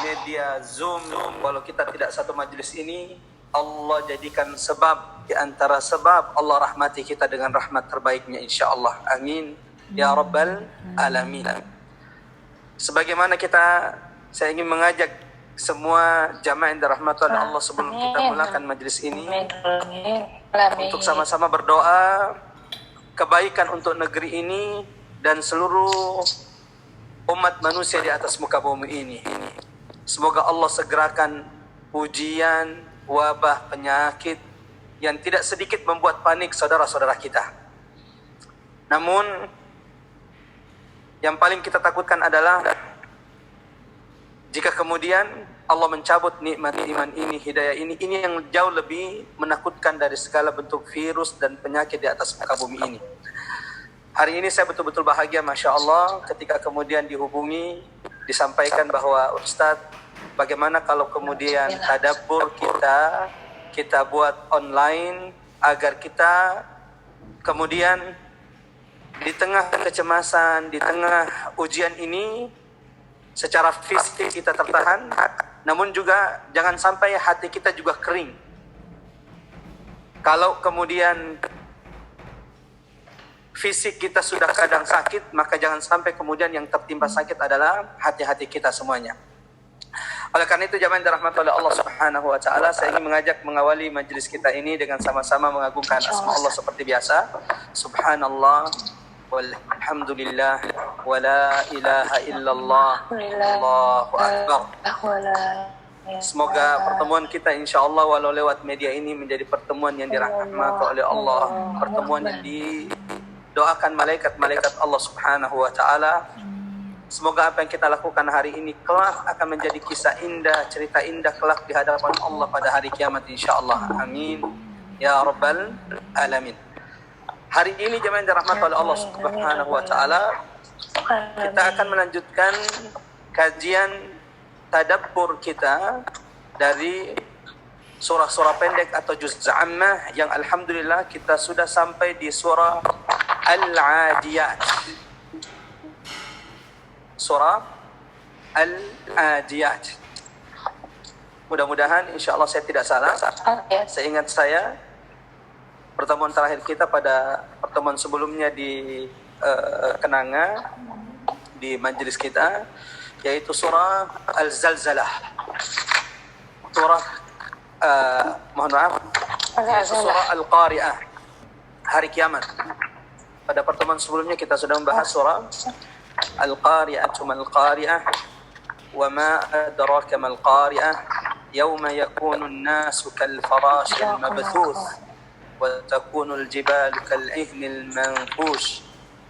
media Zoom, walau kita tidak satu majelis ini, Allah jadikan sebab di antara sebab Allah rahmati kita dengan rahmat terbaiknya insyaallah. Amin ya rabbal alamin. Sebagaimana saya ingin mengajak semua jamaah yang dirahmati oleh Allah sebelum kita mulakan majelis ini untuk sama-sama berdoa kebaikan untuk negeri ini dan seluruh umat manusia di atas muka bumi ini. Semoga Allah segerakan ujian, wabah, penyakit yang tidak sedikit membuat panik saudara-saudara kita. Namun yang paling kita takutkan adalah jika kemudian Allah mencabut nikmat iman ini, hidayah ini yang jauh lebih menakutkan dari segala bentuk virus dan penyakit di atas muka bumi ini. Hari ini saya betul-betul bahagia, Masya Allah, ketika kemudian dihubungi, disampaikan bahwa Ustadz, bagaimana kalau kemudian tadabbur kita buat online, agar kita kemudian di tengah kecemasan, di tengah ujian ini, secara fisik kita tertahan, namun juga jangan sampai hati kita juga kering. Kalau kemudian fisik kita sudah kadang sakit, maka jangan sampai kemudian yang tertimpa sakit adalah hati-hati kita semuanya. Oleh karena itu, jamaah yang dirahmati oleh Allah Subhanahu wa taala, saya ingin mengawali majelis kita ini dengan sama-sama mengagungkan asma Allah seperti biasa. Subhanallah walhamdulillah wa la ilaha illallah Allahu akbar. Semoga pertemuan kita insyaallah walau lewat media ini menjadi pertemuan yang dirahmati oleh Allah, pertemuan yang didoakan malaikat-malaikat Allah Subhanahu wa taala. Semoga apa yang kita lakukan hari ini kelak akan menjadi kisah indah, cerita indah kelak di hadapan Allah pada hari kiamat insyaallah. Amin ya rabbal alamin. Hari ini jemaah yang dirahmati oleh Allah Subhanahu wa taala, kita akan melanjutkan kajian tadabbur kita dari surah-surah pendek atau juz ammah yang alhamdulillah kita sudah sampai di surah Al-Adiyat. Surah Al-Adiyat. Mudah-mudahan insyaallah saya tidak salah. Seingat saya pertemuan terakhir kita pada pertemuan sebelumnya di Kenanga di majelis kita, yaitu surah Al-Zalzalah. Surah surah Al-Qari'ah, hari kiamat. Pada pertemuan sebelumnya kita sudah membahas surah Al-Qari'ah, Mal-Qari'ah, wa ma adraka mal-Qari'ah, yawma yakunu an-nasu kal-farashil mabthuth وتكون الجبال كالعهن المنفوش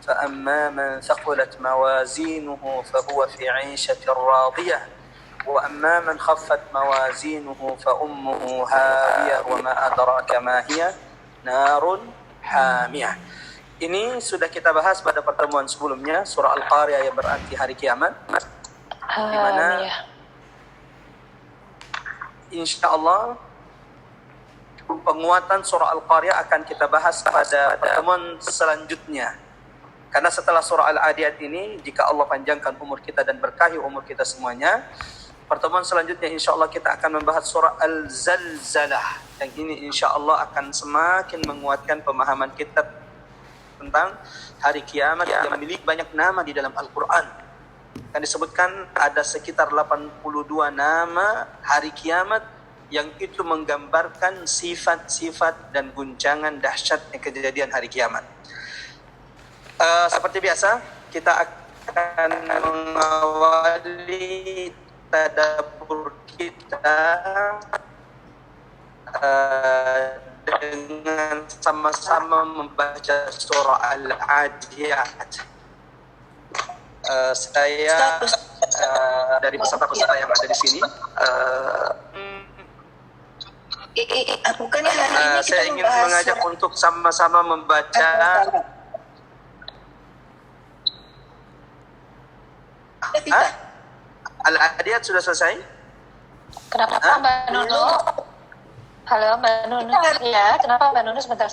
فأما من ثقلت موازينه فهو في عيشة راضية وأما من خفت موازينه فأمه هاوية وما أدراك ما هي نار حامية. Ini sudah kita bahas pada pertemuan sebelumnya, surah Al-Qari'ah yang berarti hari kiamat, di mana insyaallah penguatan surah Al-Qari'ah akan kita bahas pada pertemuan selanjutnya. Karena setelah surah Al-Adiyat ini, jika Allah panjangkan umur kita dan berkahi umur kita semuanya, pertemuan selanjutnya insyaAllah kita akan membahas surah Al-Zalzalah. Yang ini insyaAllah akan semakin menguatkan pemahaman kita tentang hari kiamat yang memiliki banyak nama di dalam Al-Quran. Kan disebutkan ada sekitar 82 nama hari kiamat yang itu menggambarkan sifat-sifat dan guncangan dahsyatnya kejadian hari kiamat. Seperti biasa, kita akan mengawali tadabbur kita dengan sama-sama membaca surah Al-Adiyat. Saya dari peserta-peserta yang ada di sini, bukannya hari ini saya ingin mengajak untuk sama-sama membaca Al-Adiyat. Sudah selesai? Kenapa Mbak Nunu? Halo Mbak Nunu. Ya, kenapa Mbak Nunu sebentar?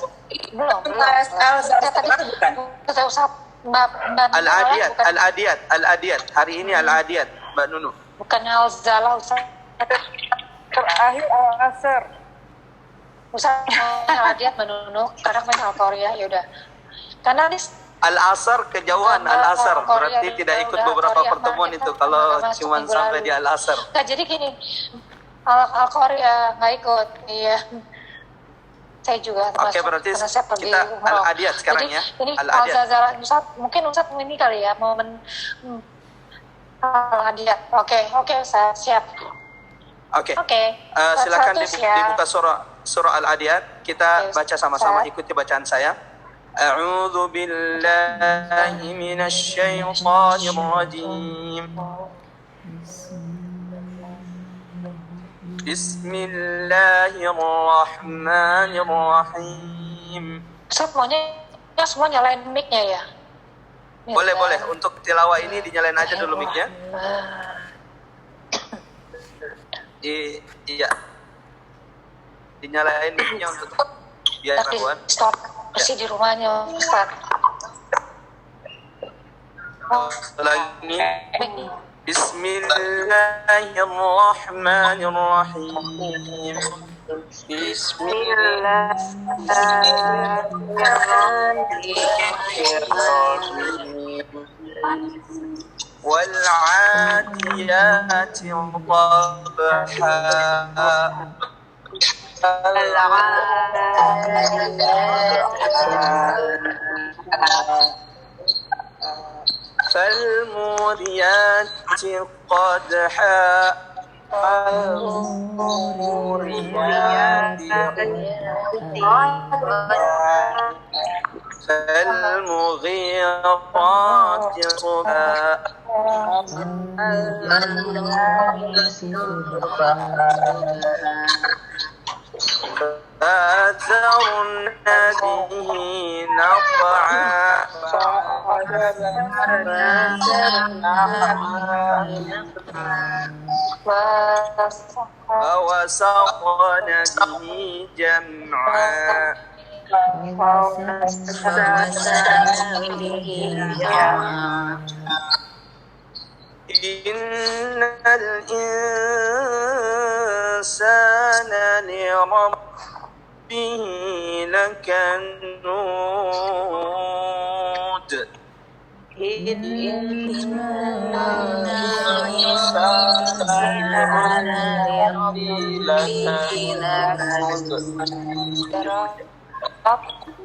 Belum. Saya usah Mbak Al-Adiyat. Hari ini Al-Adiyat, Mbak Nunu. Bukannya Al-Zala, Ustaz. Terakhir Al-Asr. Ustaz mau Al-Adiyat menunuk, kadang main Al-Qaryah, ya udah. Karena ini Al-Asr kejauhan, Al-Asr berarti tidak ikut beberapa pertemuan itu kalau cuma sampai di Al-Asr. Nah, jadi gini, Al-Qaryah nggak ikut, iya. Saya juga Oke, berarti karena saya pergi kita umroh. Al-Adiyat sekarang Jadi, ya. Ini Al-Adiyat. Al-Zazala, mungkin Ustaz ini kali ya mau Al-Adiyat. Oke, Ustaz, siap. Oke. Oke. Silakan Status ya. dibuka surah Al-Adiyat. Kita Oke, baca sama-sama, Ustaz. ikuti bacaan saya. A'udzu billahi minasy syaithanir rajim. Bismillahirrahmanirrahim. Ustaz maunya semua nyalain mic-nya ya? Boleh. Untuk tilawah ini dinyalain aja dulu mic-nya. Iya. Dinyalain mic-nya untuk biar Tapi kawan. stop bersih di rumahnya, Ustaz. Lagi. Mic. Bismillahirrahmanirrahim. Bismillahirrahmanirrahim. والعاديات ضبحا فالموريات قدحا فالمغيرات صبحا فأثرن به نقعا فوسطن به جمعا إن الإنسان لربه لكنود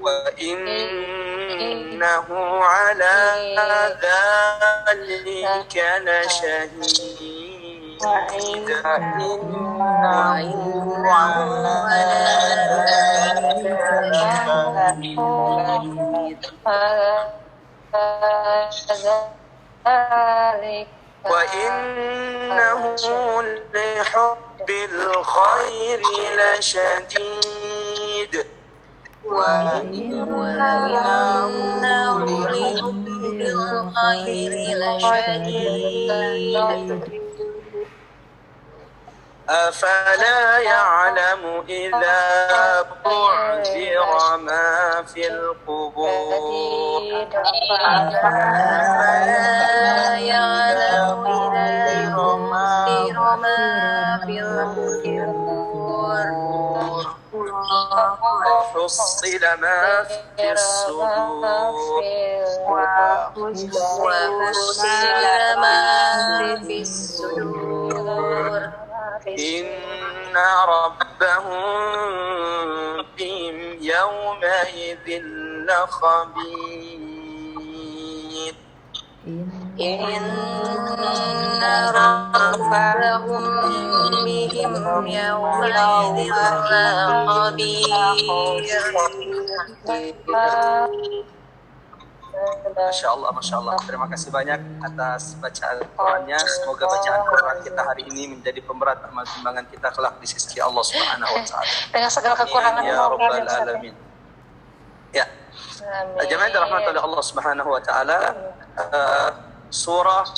وإنه على ذلك لشهيد وإنه لحب الخير لشديد أفلا يعلم إذا بعثر ما في القبور أفلا يعلم إذا بعثر ما في القبور وحصل ما في الصدور وحصل ما في الصدور إن ربهم بهم يومئذ لخبير إن ربهم بهم يومئذ لخبير. Masya Allah. Terima kasih banyak atas bacaan Qurannya. Semoga bacaan Quran kita hari ini menjadi pemberat amal timbangan kita kelak di sisi Allah Subhanahu Wa Taala. Dengan segala kekurangan Amin ya Rabbal Alamin. Ya, jemaah dirahmati oleh Allah Subhanahu Wa Taala. Surah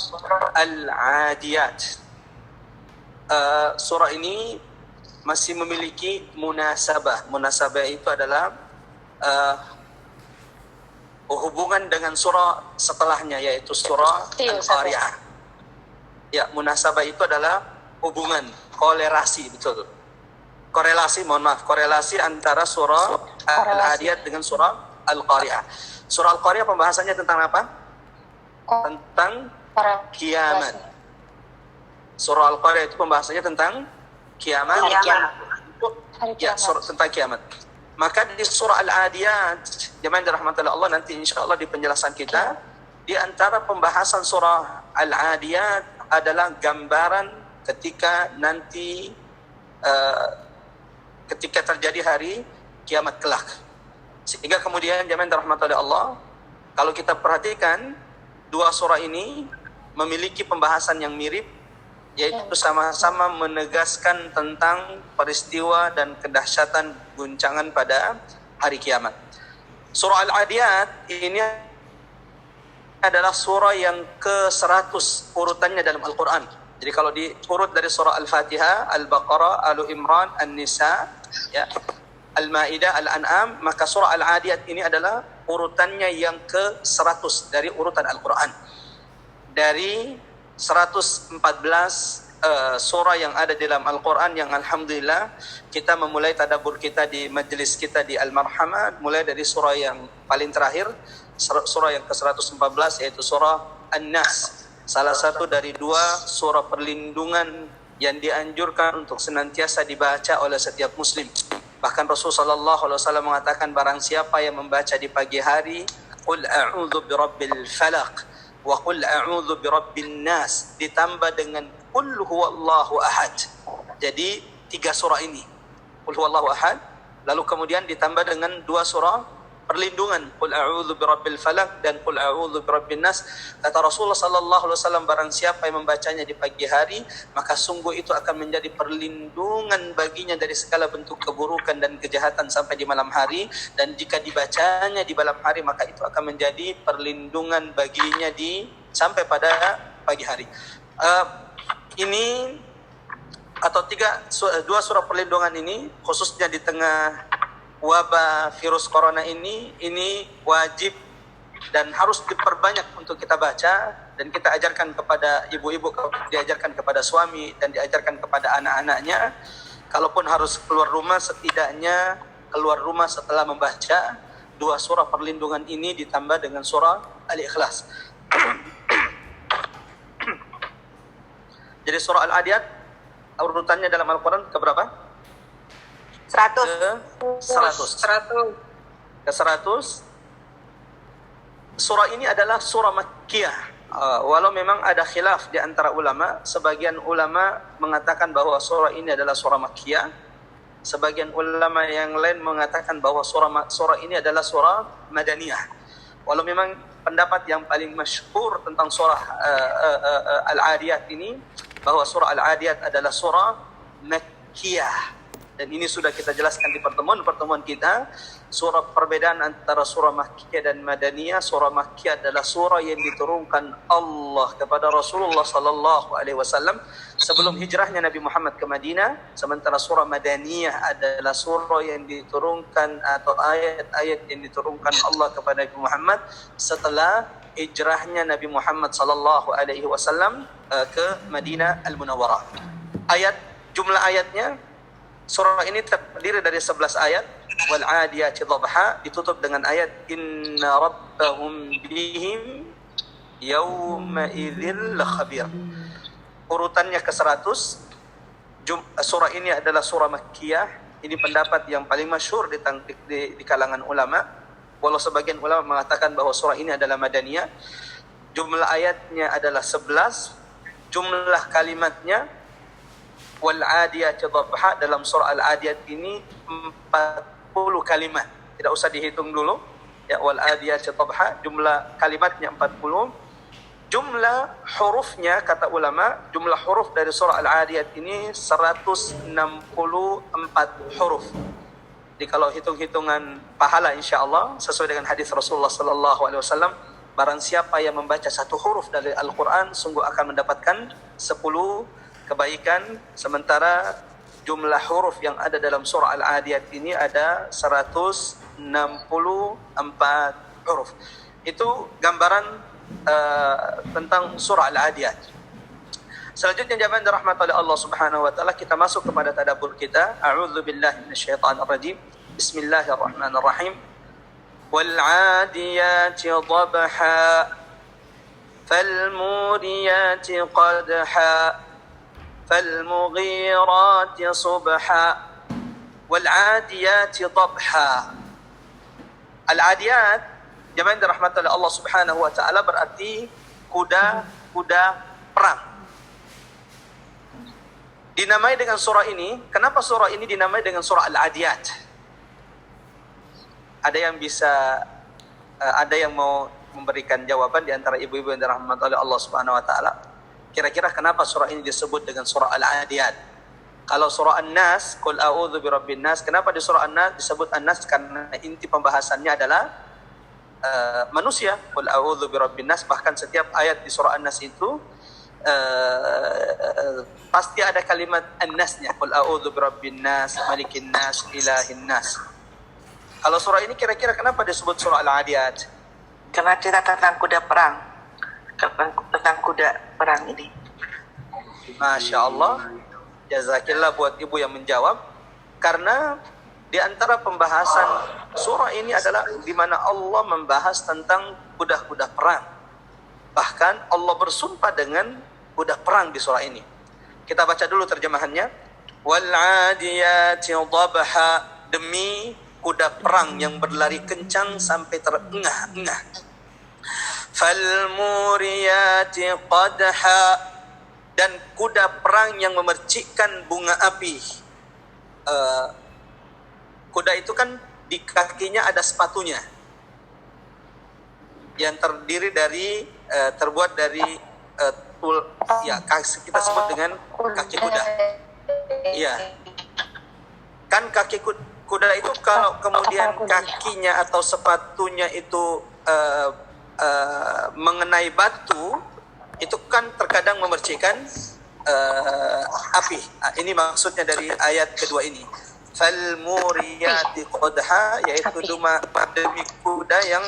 Al-Adiyat. Surah ini masih memiliki munasabah. Munasabah itu adalah hubungan dengan surah setelahnya, yaitu surah Al-Qari'ah. Ya, munasabah itu adalah hubungan, korelasi, betul. Korelasi antara surah Al-Adiyat dengan surah Al-Qari'ah. Surah Al-Qari'ah pembahasannya tentang apa? Tentang kiamat. Surah Al-Qari'ah itu pembahasannya tentang kiamat. Ya, tentang kiamat. Maka di surah Al-Adiyat, jemaah dirahmati Allah, nanti insyaallah di penjelasan kita, di antara pembahasan surah Al-Adiyat adalah gambaran ketika nanti ketika terjadi hari kiamat kelak. Sehingga kemudian jemaah dirahmati Allah, kalau kita perhatikan dua surah ini memiliki pembahasan yang mirip, yaitu sama-sama menegaskan tentang peristiwa dan kedahsyatan guncangan pada hari kiamat. Surah Al-Adiyat ini adalah surah yang ke-100 urutannya dalam Al-Quran. Jadi kalau diurut dari surah Al-Fatihah, Al-Baqarah, Al-Imran, An-Nisa, ya, Al-Ma'idah, Al-An'am, maka surah Al-Adiyat ini adalah urutannya yang ke-100 dari urutan Al-Quran. Dari 114 surah yang ada di dalam Al-Quran yang alhamdulillah kita memulai tadabbur kita di majlis kita di Al-Marhamah, mulai dari surah yang paling terakhir, surah yang ke-114, yaitu surah An-Nas, salah satu dari dua surah perlindungan yang dianjurkan untuk senantiasa dibaca oleh setiap muslim. Bahkan Rasulullah SAW mengatakan, barang siapa yang membaca di pagi hari Qul a'udzu birabbil falaq wa qul a'udzu birabbin nas, ditambah dengan Qul huwallahu ahad. Jadi 3 surah ini, Qul huwallahu ahad, lalu kemudian ditambah dengan 2 surah perlindungan, Qul a'udzu birabbil falaq dan Qul a'udzu birabbin nas. Kata Rasulullah sallallahu alaihi wasallam, barang siapa yang membacanya di pagi hari, maka sungguh itu akan menjadi perlindungan baginya dari segala bentuk keburukan dan kejahatan sampai di malam hari, dan jika dibacanya di malam hari maka itu akan menjadi perlindungan baginya sampai pada pagi hari. Ini atau 2 surah perlindungan ini, khususnya di tengah wabah virus corona ini wajib dan harus diperbanyak untuk kita baca, dan kita ajarkan kepada ibu-ibu, diajarkan kepada suami, dan diajarkan kepada anak-anaknya. Kalaupun harus keluar rumah, setidaknya keluar rumah setelah membaca 2 surah perlindungan ini ditambah dengan surah Al-Ikhlas. Jadi surah Al-Adiyat urutannya dalam Al-Quran keberapa? 100. Ke 100. Surah ini adalah surah Makkiyah. Walau memang ada khilaf di antara ulama, sebagian ulama mengatakan bahwa surah ini adalah surah Makkiyah, sebagian ulama yang lain mengatakan bahwa surah ini adalah surah Madaniyah. Walau memang pendapat yang paling masyhur tentang surah Al-Adiyat ini, bahwa surah Al-Adiyat adalah surah Makkiyah. Dan ini sudah kita jelaskan di pertemuan kita. Surah perbedaan antara surah Makkiyah dan Madaniyah. Surah Makkiyah adalah surah yang diturunkan Allah kepada Rasulullah sallallahu alaihi wasallam sebelum hijrahnya Nabi Muhammad ke Madinah. Sementara surah Madaniyah adalah surah yang diturunkan atau ayat-ayat yang diturunkan Allah kepada Nabi Muhammad setelah hijrahnya Nabi Muhammad sallallahu alaihi wasallam ke Madinah Al-Munawwarah. Jumlah ayatnya, surah ini terdiri dari 11 ayat. Wal 'adiyati dhabha, ditutup dengan ayat inna rabbahum bihim yawma idzil khabir. Urutannya ke 100. Surah ini adalah surah Makkiyah. Ini pendapat yang paling masyhur di kalangan ulama. Walau sebagian ulama mengatakan bahwa surah ini adalah Madaniyah. Jumlah ayatnya adalah 11. Jumlah kalimatnya wal 'adiyati dhabha, dalam surah Al-Adiyat ini 40 kalimat. Tidak usah dihitung dulu. Ya, wal 'adiyati dhabha, jumlah kalimatnya 40. Jumlah hurufnya, kata ulama, jumlah huruf dari surah Al-Adiyat ini 164 huruf. Jadi kalau hitung-hitungan pahala insyaallah sesuai dengan hadis Rasulullah sallallahu alaihi wasallam, barang siapa yang membaca 1 huruf dari Al-Qur'an sungguh akan mendapatkan 10 kebaikan, sementara jumlah huruf yang ada dalam surah Al-Adiyat ini ada 164 huruf. Itu gambaran tentang surah Al-Adiyat. Selanjutnya jemaah dirahmati oleh Allah Subhanahu wa taala, kita masuk kepada tadabbur kita. A'udzubillahi minasyaitonir rajim. Bismillahirrahmanirrahim. Wal 'adiyati dhabha falmuriyati qadha falmughirati subha wal 'adiyati dhabha. Al-'adiyat jemaah dirahmati oleh Allah Subhanahu wa taala berarti kuda perang. Dinamai dengan surah ini, kenapa surah ini dinamai dengan surah Al-'Adiyat? Ada yang bisa, ada yang mau memberikan jawaban di antara ibu-ibu yang dirahmati oleh Allah Subhanahu wa taala? Kira-kira kenapa surah ini disebut dengan surah Al-'Adiyat? Kalau surah An-Nas, Qul a'udzu birabbin nas, kenapa di surah An-Nas disebut An-Nas? Karena inti pembahasannya adalah manusia. Qul a'udzu birabbin nas, bahkan setiap ayat di surah An-Nas itu pasti ada kalimat an-nasnya. Qul a'udzu birabbin nas, malikin nas, ilahin nas. Kalau surah ini kira-kira kenapa disebut surah Al-'Adiyat? Karena cerita tentang kuda perang. Tentang kuda perang ini. Masya Allah. Jazakillah buat ibu yang menjawab. Karena di antara pembahasan surah ini adalah di mana Allah membahas tentang kuda-kuda perang. Bahkan Allah bersumpah dengan kuda perang di surah ini. Kita baca dulu terjemahannya. Wal 'adiyati dhabha, demi kuda perang yang berlari kencang sampai terengah-engah. Fal muriyati qadha, dan kuda perang yang memercikkan bunga api. Kuda itu kan di kakinya ada sepatunya yang terdiri dari terbuat dari ya kita sebut dengan kaki kuda. Iya. Kan kaki kuda itu kalau kemudian kakinya atau sepatunya itu mengenai batu, itu kan terkadang memercikkan api. Ini maksudnya dari ayat kedua ini. Fal muriyati qadha, yaitu demi kuda yang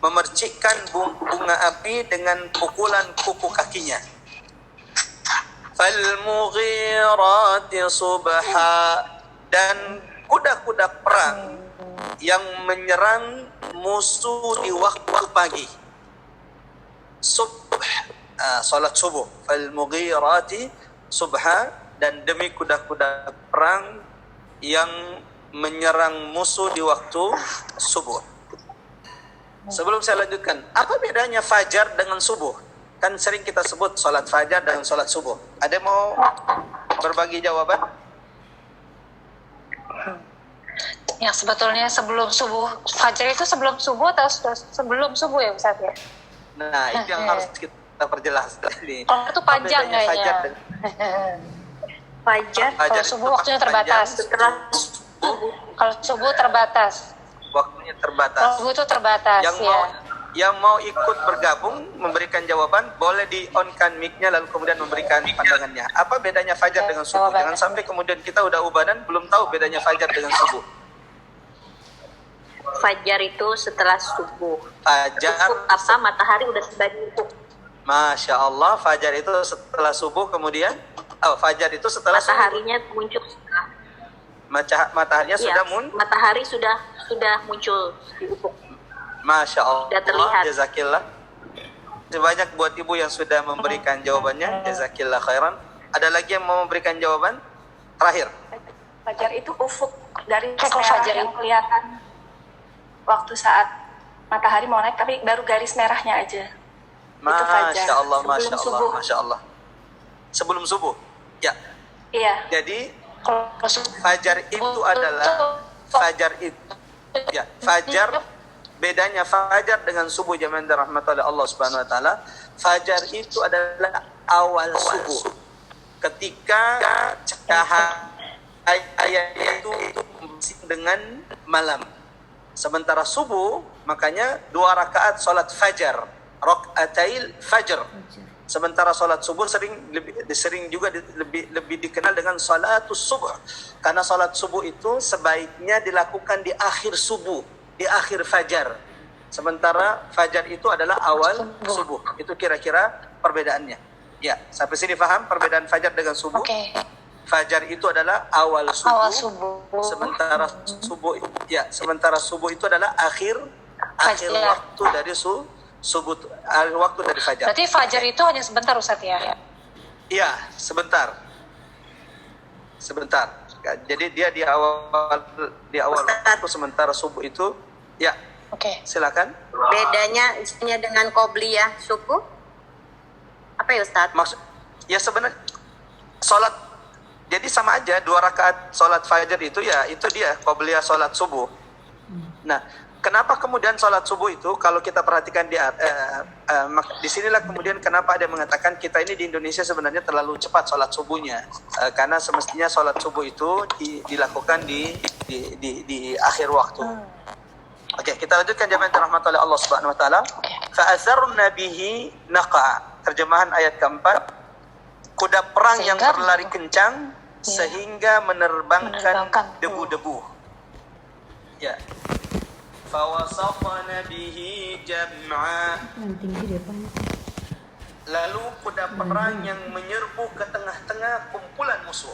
memercikkan bunga api dengan pukulan kuku kakinya. Fal mughirati subha, dan kuda-kuda perang yang menyerang musuh di waktu pagi. Salat subuh. Fal mughirati subha, dan demi kuda-kuda perang yang menyerang musuh di waktu subuh. Sebelum saya lanjutkan, apa bedanya fajar dengan subuh? Kan sering kita sebut salat fajar dan salat subuh. Ada mau berbagi jawaban? Yang sebetulnya sebelum subuh, fajar itu sebelum subuh atau sebelum subuh ya Ustaz ya? Nah, itu yang harus kita perjelas tadi. Kalau itu panjang kayaknya. Fajar. Kalau subuh waktunya terbatas. Kalau subuh terbatas. Waktunya terbatas. Subuh itu terbatas. Yang mau ikut bergabung memberikan jawaban, boleh di on-kan mic-nya lalu kemudian memberikan pandangannya. Apa bedanya fajar dengan subuh? Jangan sampai kemudian kita udah ubanan belum tahu bedanya fajar dengan subuh. Fajar itu setelah subuh. Fajar Apa matahari udah sebagian ufuk. Masya Allah, fajar itu setelah subuh, kemudian fajar itu setelah Mataharinya muncul setelah. Mataharinya sudah Matahari sudah muncul di ufuk. Masya Allah, Sudah terlihat. jazakillah. Banyak buat ibu yang sudah memberikan jawabannya, jazakillah khairan. Ada lagi yang mau memberikan jawaban? Terakhir. Fajar itu ufuk dari Kalau merah fajar yang itu kelihatan waktu saat matahari mau naik, tapi baru garis merahnya aja. Itu fajar. Masya Allah, Sebelum Masya Allah, subuh. Masya Allah. Sebelum subuh. Ya. Iya. Jadi kalau subuh fajar itu adalah fajar, bedanya fajar dengan subuh jemaah rahmatullahi Allah Subhanahu wa taala. Fajar itu adalah awal subuh. Ketika cahaya itu dengan malam. Sementara subuh, makanya 2 rakaat salat fajar, rakaatail fajr. Sementara salat subuh sering juga lebih dikenal dengan salatus subuh. Karena salat subuh itu sebaiknya dilakukan di akhir subuh, di akhir fajar. Sementara fajar itu adalah awal subuh. Itu kira-kira perbedaannya. Ya, sampai sini paham perbedaan fajar dengan subuh? Oke. Fajar itu adalah awal subuh. Awal subuh. Sementara subuh itu adalah akhir Fajar. waktu dari subuh, akhir waktu dari fajar. Berarti fajar itu hanya sebentar Ustaz ya? Iya, sebentar. Jadi dia di awal waktu, sementara subuh itu, ya. Oke. Silakan. Bedanya isinya dengan qobliyah subuh? Apa ya Ustaz? Maksud, ya sebenarnya sholat, jadi sama aja 2 rakaat sholat fajar itu ya, itu dia qobliyah sholat subuh. Nah, kenapa kemudian sholat subuh itu kalau kita perhatikan di sinilah kemudian kenapa ada yang mengatakan kita ini di Indonesia sebenarnya terlalu cepat sholat subuhnya, karena semestinya sholat subuh itu dilakukan di akhir waktu. Oke, kita lanjutkan jemaah yang dirahmati oleh Allah Subhanahu wa taala. Fa'atharna bihi naqa. Terjemahan ayat keempat, kuda perang yang berlari kencang sehingga menerbangkan debu-debu. Ya. Fawasaqna bihi jam'a. Lalu kuda perang yang menyerbu ke tengah-tengah kumpulan musuh.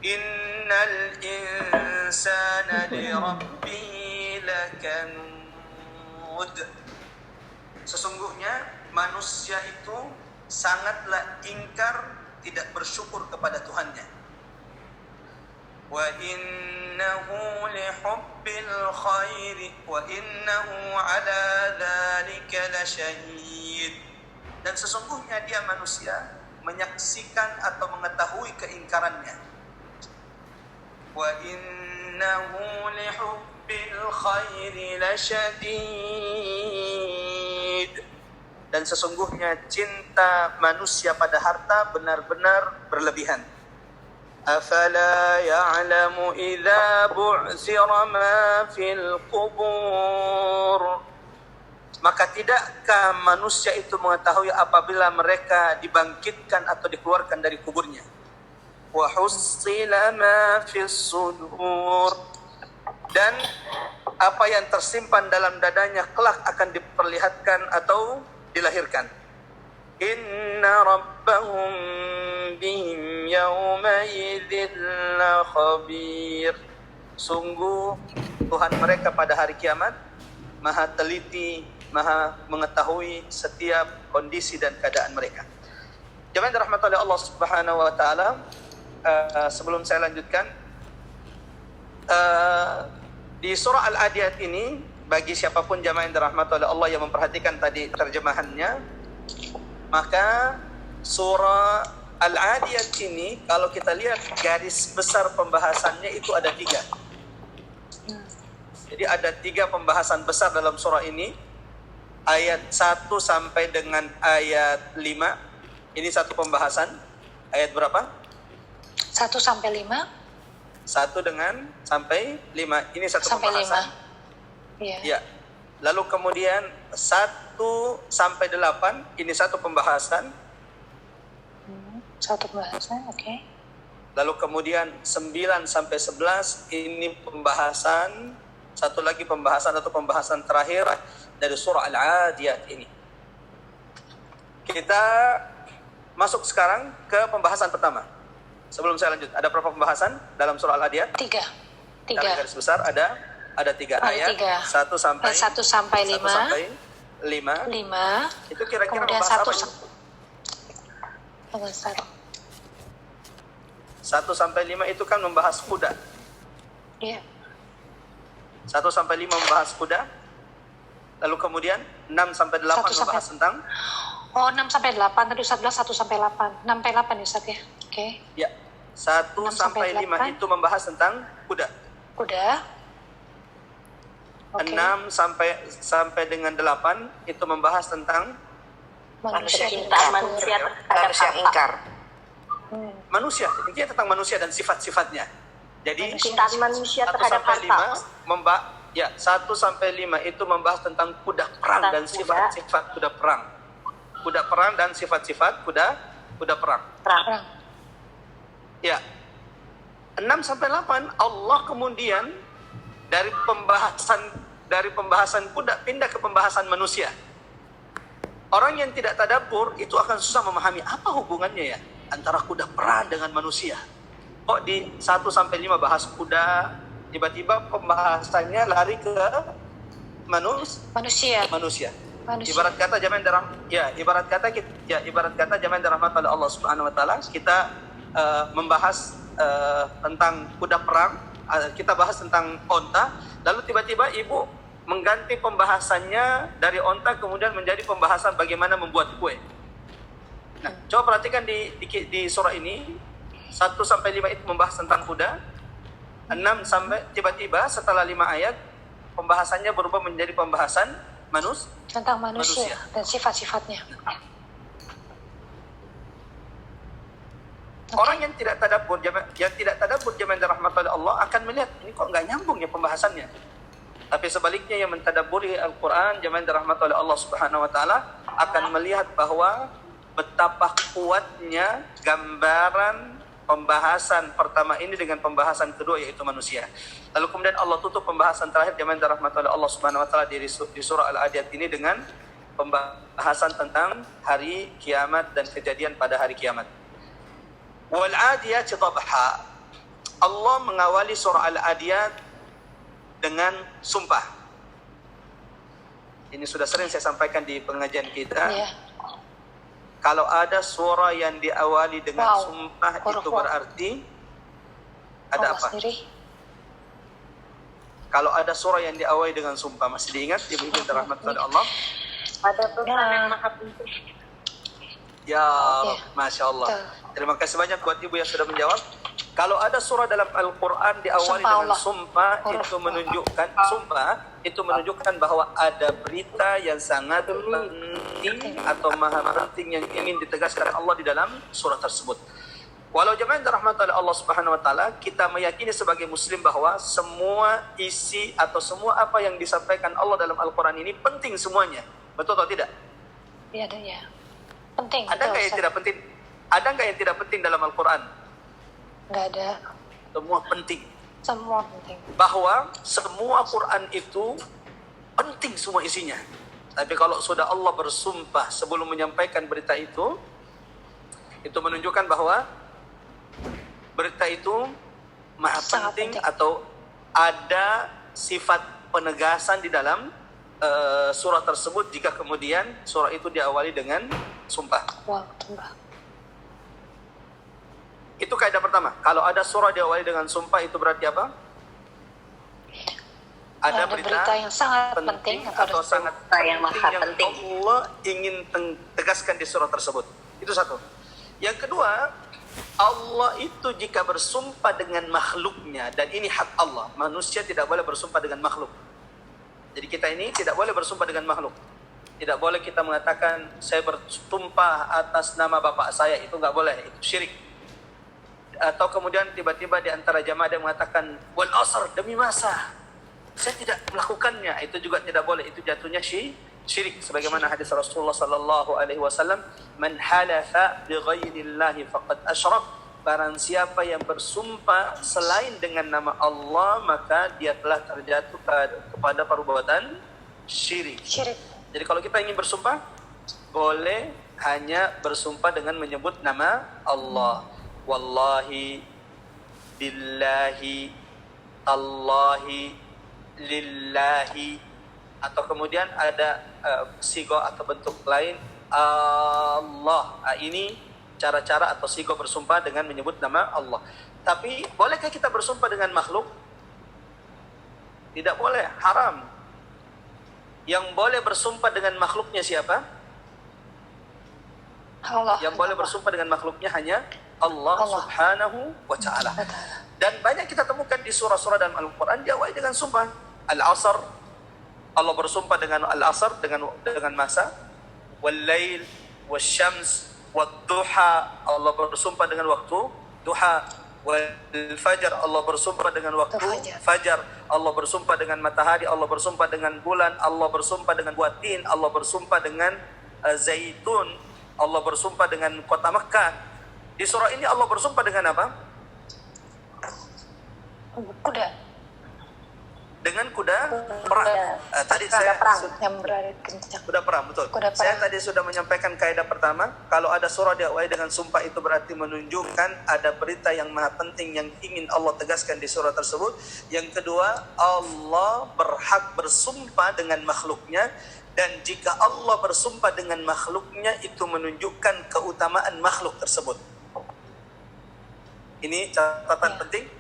Innal insana li rabbihi lakanud. Sesungguhnya manusia itu sangatlah ingkar, tidak bersyukur kepada Tuhannya. Wa innahu li hubbil khairi wa innahu ala dzalika lasyahid. Dan sesungguhnya dia manusia menyaksikan atau mengetahui keingkarannya. Wa innahu li hubbil khairi lasyadid. Dan sesungguhnya cinta manusia pada harta benar-benar berlebihan. Afala ya'lamu idza bu'thira ma fil qubur. Maka tidakkah manusia itu mengetahui apabila mereka dibangkitkan atau dikeluarkan dari kuburnya? Wa hussila ma fis sudur. Dan apa yang tersimpan dalam dadanya kelak akan diperlihatkan atau dilahirkan. Inna rabbahum bihim yawma idzin khabir. Sungguh Tuhan mereka pada hari kiamat maha teliti, maha mengetahui setiap kondisi dan keadaan mereka. Jemaah yang dirahmati oleh Allah Subhanahu wa taala, sebelum saya lanjutkan, di surah Al-Adiyat ini, bagi siapapun jemaah yang dirahmati oleh Allah yang memperhatikan tadi terjemahannya, maka surah Al-Adiyat ini kalau kita lihat garis besar pembahasannya itu ada 3. Jadi ada 3 pembahasan besar dalam surah ini. Ayat 1 sampai dengan ayat 5. Ini satu pembahasan. Ayat berapa? 1 sampai 5. 1 dengan sampai 5. Ini satu Sampai pembahasan. 5. Iya. Ya. Lalu kemudian 1 sampai 8. Ini satu pembahasan. Satu pembahasan, oke. Lalu kemudian 9 sampai 11. Ini pembahasan. Satu lagi pembahasan atau pembahasan terakhir dari surah Al-Adiyat ini. Kita masuk sekarang ke pembahasan pertama. Sebelum saya lanjut, ada berapa pembahasan dalam surah Al-Adiyat? 3. Dalam garis besar ada 3 ayat. 1 sampai 5. 5. Itu kira-kira Kemudian membahas apa? 1 sampai 5 itu kan membahas kuda. Iya. 1 sampai 5 membahas kuda. Lalu kemudian 6 sampai 8 membahas tentang 6 sampai 8, tadi Ustaz bilang 1 sampai 8. 6 sampai 8 ya Ustaz ya? Oke. ya 1 sampai 5 itu membahas tentang kuda. Udah. Oke. 6 sampai dengan 8 itu membahas tentang Manusia Cinta manusia terhadap Manusia ingkar. manusia. Intinya tentang manusia dan sifat-sifatnya. Jadi cinta manusia 1 terhadap sampai harta. 1 sampai 5 itu membahas tentang kuda perang dan sifat-sifat kuda perang. Kuda perang dan sifat-sifat kuda perang. perang. Ya. 6 sampai 8 Allah kemudian dari pembahasan kuda pindah ke pembahasan manusia. Orang yang tidak tadabbur itu akan susah memahami apa hubungannya ya antara kuda perang dengan manusia. Kok di 1-5 bahas kuda, tiba-tiba pembahasannya lari ke Manusia. Ibarat kata ibarat kata zaman dirahmati oleh Allah Subhanahu wa taala, kita membahas tentang kuda perang, kita bahas tentang onta, lalu tiba-tiba ibu mengganti pembahasannya dari onta kemudian menjadi pembahasan bagaimana membuat kue. Nah, coba perhatikan di surah ini 1-5 itu membahas tentang kuda. 6 sampai tiba-tiba setelah 5 ayat pembahasannya berubah menjadi pembahasan tentang manusia dan sifat-sifatnya. Orang yang tidak tadabbur zaman dirahmati oleh Allah akan melihat ini kok nggak nyambung ya pembahasannya. Tapi sebaliknya yang mentadabburi Al-Quran zaman dirahmati oleh Allah Subhanahu wa taala akan melihat bahwa betapa kuatnya gambaran pembahasan pertama ini dengan pembahasan kedua yaitu manusia. Lalu kemudian Allah tutup pembahasan terakhir zaman dirahmati oleh Allah Subhanahu wa taala di surah Al-Adiyat ini dengan pembahasan tentang hari kiamat dan kejadian pada hari kiamat. Wal 'adiyati dhabha. Allah mengawali surah Al-Adiyat dengan sumpah. Ini sudah sering saya sampaikan di pengajian kita. Kalau ada surah yang diawali dengan sumpah itu berarti ada apa? Kalau ada surah yang diawali dengan sumpah, masih diingat ibu-ibu dirahmati oleh Allah? Ada Tuhan yang maha penting. Ya, Masya Allah. Terima kasih banyak buat ibu yang sudah menjawab. Kalau ada surah dalam Al-Quran diawali dengan sumpah, itu menunjukkan bahwa ada berita yang sangat penting atau maha penting yang ingin ditegaskan Allah di dalam surah tersebut. Walau jemaah dirahmati oleh Allah Subhanahu wa taala, kita meyakini sebagai muslim bahwa semua isi atau semua apa yang disampaikan Allah dalam Al-Quran ini penting semuanya. Betul atau tidak? Iya, ya. Penting. Ada nggak yang tidak penting? Ada nggak yang tidak penting dalam Al-Quran? Nggak ada. Semua penting. Semua penting. Bahwa semua Quran itu penting semua isinya. Tapi kalau sudah Allah bersumpah sebelum menyampaikan berita itu menunjukkan bahwa berita itu maha penting atau ada sifat penegasan di dalam surah tersebut jika kemudian surah itu diawali dengan sumpah. Sumpah. Itu kaidah pertama. Kalau ada surah diawali dengan sumpah itu berarti apa? Ada berita yang sangat penting atau sangat yang maha penting yang Allah ingin tegaskan di surah tersebut. Itu satu. Yang kedua, Allah itu jika bersumpah dengan makhluknya, dan ini hak Allah, manusia tidak boleh bersumpah dengan makhluk. Jadi kita ini tidak boleh bersumpah dengan makhluk. Tidak boleh kita mengatakan saya bersumpah atas nama bapak saya, itu nggak boleh, itu syirik. Atau kemudian tiba-tiba di antara jamaah dia mengatakan wal asr, demi masa saya tidak melakukannya, itu juga tidak boleh, itu jatuhnya syirik. Sebagaimana hadis Rasulullah sallallahu alaihi wasallam, man halafa bi ghairillahi faqad asyrak, barang siapa yang bersumpah selain dengan nama Allah maka dia telah terjatuh kepada perbuatan syirik. Jadi kalau kita ingin bersumpah boleh hanya bersumpah dengan menyebut nama Allah. Wallahi, billahi, tallahi, lillahi, atau kemudian ada sigo atau bentuk lain Allah. Ini cara-cara atau sigo bersumpah dengan menyebut nama Allah. Tapi bolehkah kita bersumpah dengan makhluk? Tidak boleh, haram. Yang boleh bersumpah dengan makhluknya siapa? Allah. Yang boleh bersumpah dengan makhluknya hanya Allah Subhanahu wa ta'ala. Dan banyak kita temukan di surah-surah dalam Al-Quran diawali dengan sumpah. Al-Asr, Allah bersumpah dengan Al-Asr, dengan masa. Wal-Lail, Wal-Syams, Wal-Duha, Allah bersumpah dengan waktu duha. Wal-Fajr, Allah bersumpah dengan waktu fajar. Allah bersumpah dengan matahari, Allah bersumpah dengan bulan, Allah bersumpah dengan buatin, Allah bersumpah dengan zaitun, Allah bersumpah dengan kota Mekah. Di surah ini Allah bersumpah dengan apa? Kuda. dengan kuda perang. Tadi saya yang berada kencang. kuda perang, betul. Kuda Saya perang. tadi sudah menyampaikan kaidah pertama, kalau ada surah diawali dengan sumpah itu berarti menunjukkan ada berita yang maha penting yang ingin Allah tegaskan di surah tersebut. Yang kedua, Allah berhak bersumpah dengan makhluknya, dan jika Allah bersumpah dengan makhluknya itu menunjukkan keutamaan makhluk tersebut. Ini catatan penting.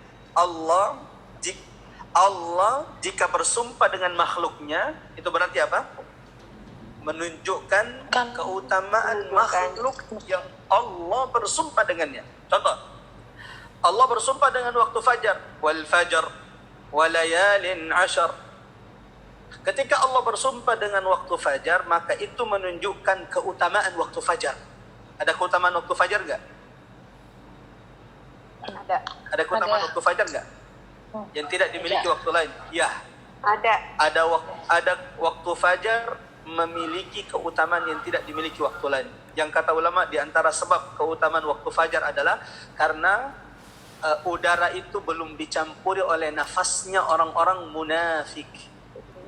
Allah jika bersumpah dengan makhluknya itu berarti apa? Menunjukkan keutamaan makhluk yang Allah bersumpah dengannya. Contoh, Allah bersumpah dengan waktu fajar, wal fajar walayalin ashar. Ketika Allah bersumpah dengan waktu fajar, maka itu menunjukkan keutamaan waktu fajar. Ada keutamaan waktu fajar enggak? Ada keutamaan waktu fajar enggak? Yang tidak dimiliki waktu lain? Ya. Ada waktu fajar memiliki keutamaan yang tidak dimiliki waktu lain. Yang kata ulama di antara sebab keutamaan waktu fajar adalah karena udara itu belum dicampuri oleh nafasnya orang-orang munafik.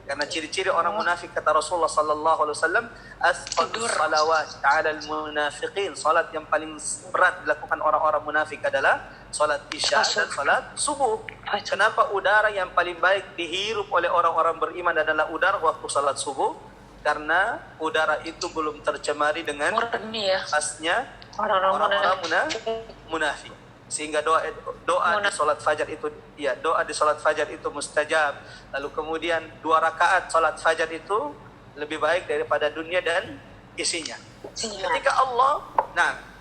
Karena ciri-ciri orang munafik kata Rasulullah sallallahu alaihi wasallam, asqalus salawat 'alal munafiqin. Salat yang paling berat dilakukan orang-orang munafik adalah salat Isya dan salat subuh. Kenapa udara yang paling baik dihirup oleh orang-orang beriman adalah udara waktu salat subuh? Karena udara itu belum tercemari dengan khasnya orang-orang munafik. Sehingga doa di salat fajar itu mustajab. Lalu kemudian 2 rakaat salat fajar itu lebih baik daripada dunia dan isinya. Ketika Allah,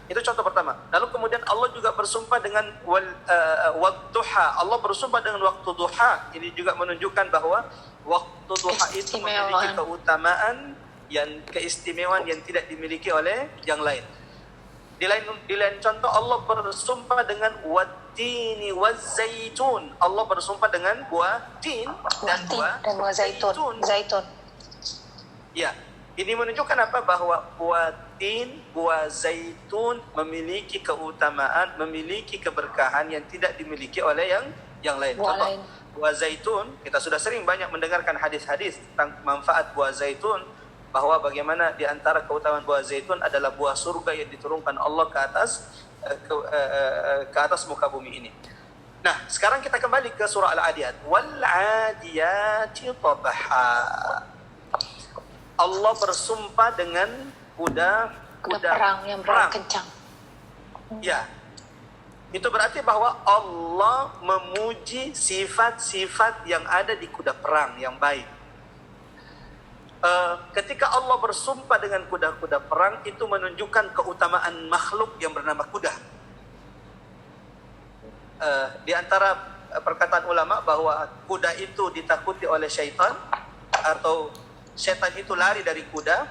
itu contoh pertama. Lalu kemudian Allah juga bersumpah dengan duha. Allah bersumpah dengan waktu duha. Ini juga menunjukkan bahwa waktu duha itu memiliki keistimewaan yang tidak dimiliki oleh yang lain. Di lain contoh Allah bersumpah dengan wattini wazzaitun. Allah bersumpah dengan buah tin dan buah zaitun. Ya, ini menunjukkan apa? Bahwa buah tin, buah zaitun memiliki keutamaan, memiliki keberkahan yang tidak dimiliki oleh yang lain. Contoh, buah zaitun, kita sudah sering banyak mendengarkan hadis-hadis tentang manfaat buah zaitun, bahwa bagaimana di antara keutamaan buah zaitun adalah buah surga yang diturunkan Allah ke atas muka bumi ini. Nah, sekarang kita kembali ke surah Al-Adiyat. Wal 'adiyati dhabha. Allah bersumpah dengan kuda perang yang berada kencang. Ya. Itu berarti bahwa Allah memuji sifat-sifat yang ada di kuda perang yang baik. Ketika Allah bersumpah dengan kuda-kuda perang, itu menunjukkan keutamaan makhluk yang bernama kuda. Di antara perkataan ulama bahwa kuda itu ditakuti oleh syaitan, atau syaitan itu lari dari kuda.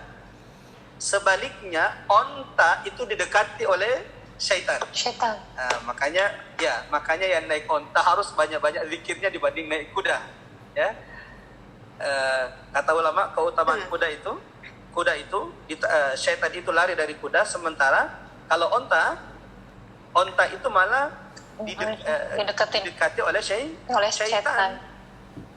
Sebaliknya, onta itu didekati oleh syaitan. Makanya yang naik onta harus banyak-banyak zikirnya dibanding naik kuda. Ya. Kata ulama keutamaan kuda itu syaitan itu lari dari kuda, sementara kalau onta itu malah didekati oleh syaitan.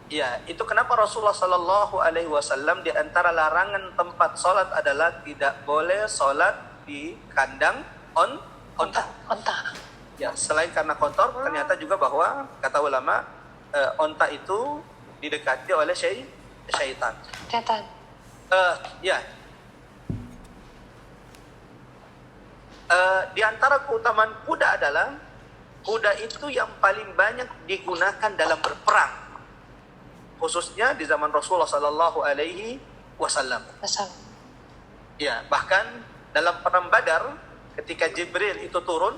Ya, itu kenapa Rasulullah sallallahu alaihi wasallam di antara larangan tempat salat adalah tidak boleh salat di kandang onta. Ya, selain karena kotor, ternyata juga bahwa kata ulama onta itu didekati oleh syaitan. Di antara keutamaan kuda adalah kuda itu yang paling banyak digunakan dalam berperang, khususnya di zaman Rasulullah sallallahu alaihi wasallam. Ya, bahkan dalam perang Badar ketika Jibril itu turun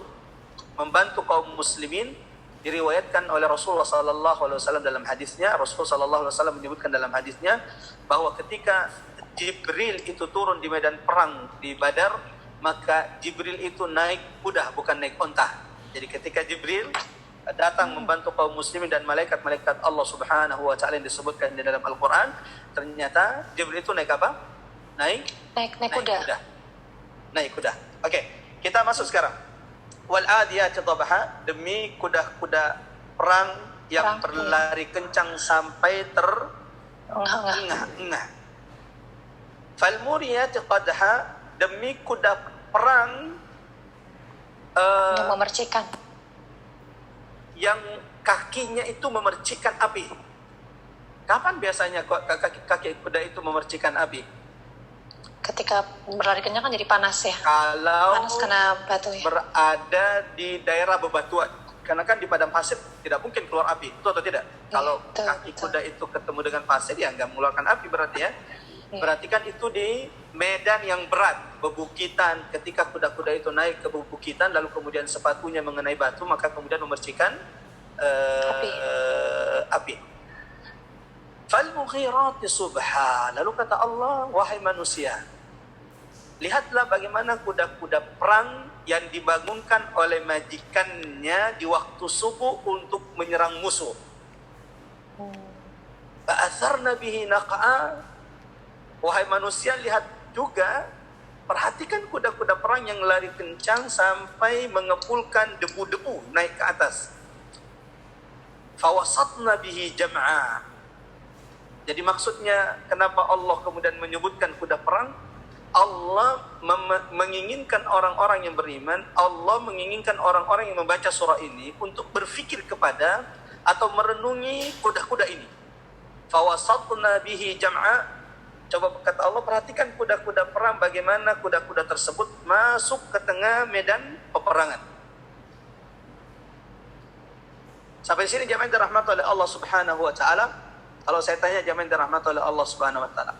membantu kaum muslimin, diriwayatkan oleh Rasulullah sallallahu alaihi wasallam dalam hadisnya, Rasulullah sallallahu alaihi wasallam menyebutkan dalam hadisnya bahwa ketika Jibril itu turun di medan perang di Badar, maka Jibril itu naik kuda, bukan naik onta. Jadi ketika Jibril datang membantu kaum muslimin dan malaikat-malaikat Allah Subhanahu wa taala yang disebutkan di dalam Al-Qur'an, ternyata Jibril itu naik apa? Naik kuda. Naik kuda. Oke, kita masuk sekarang. Wal 'adiyati dhabha, demi kuda-kuda perang yang berlari kencang sampai terengah-engah. Fal muriyati qadha, demi kuda perang yang memercikan, yang kakinya itu memercikan api. Kapan biasanya kaki kuda itu memercikan api? ketika berlari kencang kan jadi panas ya. Kalau Panas kena batu ya. berada di daerah bebatuan, karena kan di padang pasir tidak mungkin keluar api, itu atau tidak? Kalau betul, kaki betul. kuda itu ketemu dengan pasir, ya nggak mengeluarkan api berarti ya. Berarti kan itu di medan yang berat, bebukitan. Ketika kuda-kuda itu naik ke bebukitan, lalu kemudian sepatunya mengenai batu, maka kemudian memercikan api. Fal-mughirati subha. Lalu kata Allah, wahai manusia, lihatlah bagaimana kuda-kuda perang yang dibangunkan oleh majikannya di waktu subuh untuk menyerang musuh. Fa'atharna bihi naq'a. Wahai manusia, lihat juga, perhatikan kuda-kuda perang yang lari kencang sampai mengepulkan debu-debu naik ke atas. Fawasatna bihi jam'a. Jadi maksudnya kenapa Allah kemudian menyebutkan kuda perang? Allah menginginkan orang-orang yang beriman, Allah menginginkan orang-orang yang membaca surah ini untuk berfikir kepada atau merenungi kuda-kuda ini. Fawasatna bihi jam'a. Coba kata Allah, perhatikan kuda-kuda perang, bagaimana kuda-kuda tersebut masuk ke tengah medan peperangan. Sampai sini jamaah dirahmati oleh Allah Subhanahu wa taala. Kalau saya tanya jamaah dirahmati oleh Allah Subhanahu wa taala,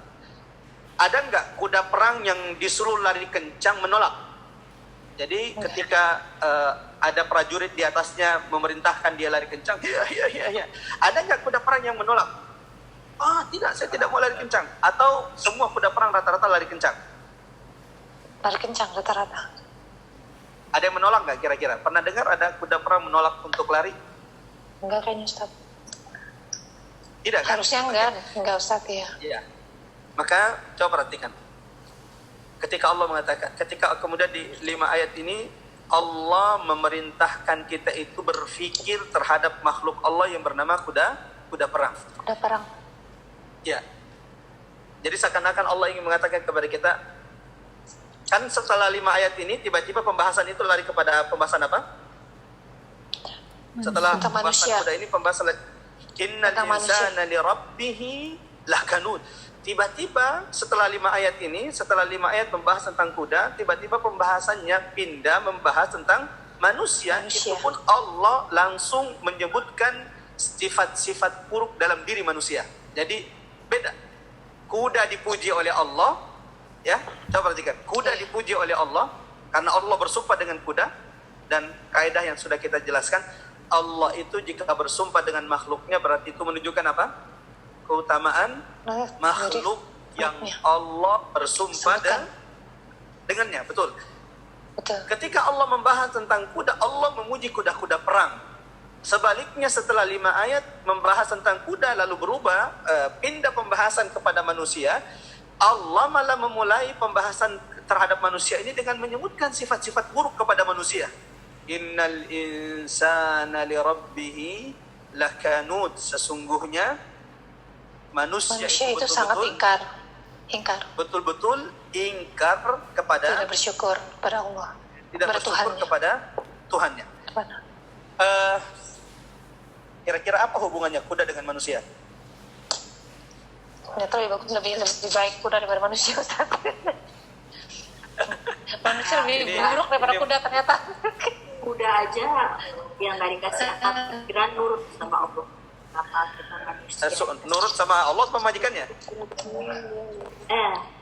ada enggak kuda perang yang disuruh lari kencang menolak? Jadi ketika ada prajurit di atasnya memerintahkan dia lari kencang, ya. Ada enggak kuda perang yang menolak? Tidak, saya tidak mau lari kencang. Atau semua kuda perang rata-rata lari kencang? Lari kencang rata-rata. Ada yang menolak nggak kira-kira? Pernah dengar ada kuda perang menolak untuk lari? Enggak kayaknya Ustaz. Tidak kan? Harusnya enggak Ustaz ya. Iya. Maka coba perhatikan. Ketika Allah mengatakan, ketika kemudian di 5 ayat ini Allah memerintahkan kita itu berfikir terhadap makhluk Allah yang bernama kuda perang. Kuda perang. Ya. Jadi seakan-akan Allah ingin mengatakan kepada kita, kan setelah 5 ayat ini tiba-tiba pembahasan itu lari kepada pembahasan apa? Setelah tentang pembahasan manusia. kuda ini pembahasan innal insana li rabbih lakanud. Tiba-tiba setelah 5 ayat ini, setelah 5 ayat membahas tentang kuda, tiba-tiba pembahasannya pindah membahas tentang manusia. Itu pun Allah langsung menyebutkan sifat-sifat buruk dalam diri manusia. Jadi beda. Kuda dipuji oleh Allah, ya. Coba perhatikan. Kuda dipuji oleh Allah karena Allah bersumpah dengan kuda, dan kaidah yang sudah kita jelaskan, Allah itu jika bersumpah dengan makhluknya berarti itu menunjukkan apa? Keutamaan makhluk yang Allah bersumpah dengannya. Betul. Ketika Allah membahas tentang kuda, Allah memuji kuda-kuda perang. Sebaliknya setelah 5 ayat membahas tentang kuda lalu berubah, pindah pembahasan kepada manusia, Allah malah memulai pembahasan terhadap manusia ini dengan menyebutkan sifat-sifat buruk kepada manusia. Innal insana li rabbih lakanud. Sesungguhnya manusia itu sangat ingkar. Betul-betul ingkar kepada, tidak bersyukur kepada Allah. Tidak bersyukur kepada Tuhannya. Kira-kira apa hubungannya kuda dengan manusia? Ternyata lebih baik kuda daripada manusia, Ustaz. Manusia lebih buruk daripada kuda ternyata. Kuda aja yang nggak dikasih pikiran nurut sama Allah. Apa kita manusia? Nurut sama Allah sama majikannya?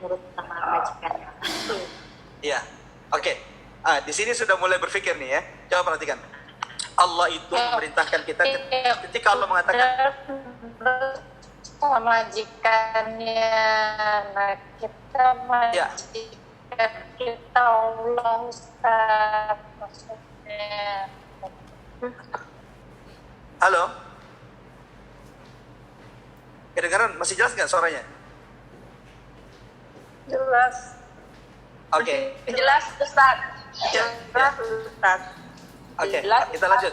Nurut sama majikannya. Iya. Oke. Di sini sudah mulai berpikir nih ya. Coba perhatikan. Allah itu memerintahkan kita ketika Allah mengatakan sama majikannya, nah kita majikan kita Allah Ustaz, maksudnya. Halo? Kedengaran? Masih jelas nggak suaranya? Jelas. Oke. Jelas Ustaz. Jelas Ustaz. Oke, kita lanjut.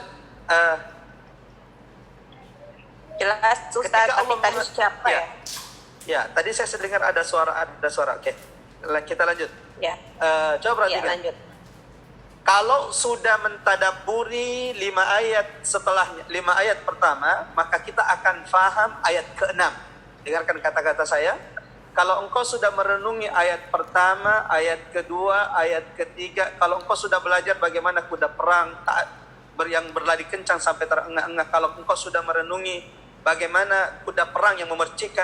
Jelas Ustaz, Ketika tapi Allah tadi siapa ya? Ya, tadi saya dengar ada suara. Oke, kita lanjut. Ya. Coba Ya, perhatikan. lanjut. Kalau sudah mentadabburi 5 ayat setelahnya, 5 ayat pertama, maka kita akan faham ayat ke-6. Dengarkan kata-kata saya. Kalau engkau sudah merenungi ayat pertama, ayat kedua, ayat ketiga, kalau engkau sudah belajar bagaimana kuda perang yang berlari kencang sampai terengah-engah, kalau engkau sudah merenungi bagaimana kuda perang yang memercikan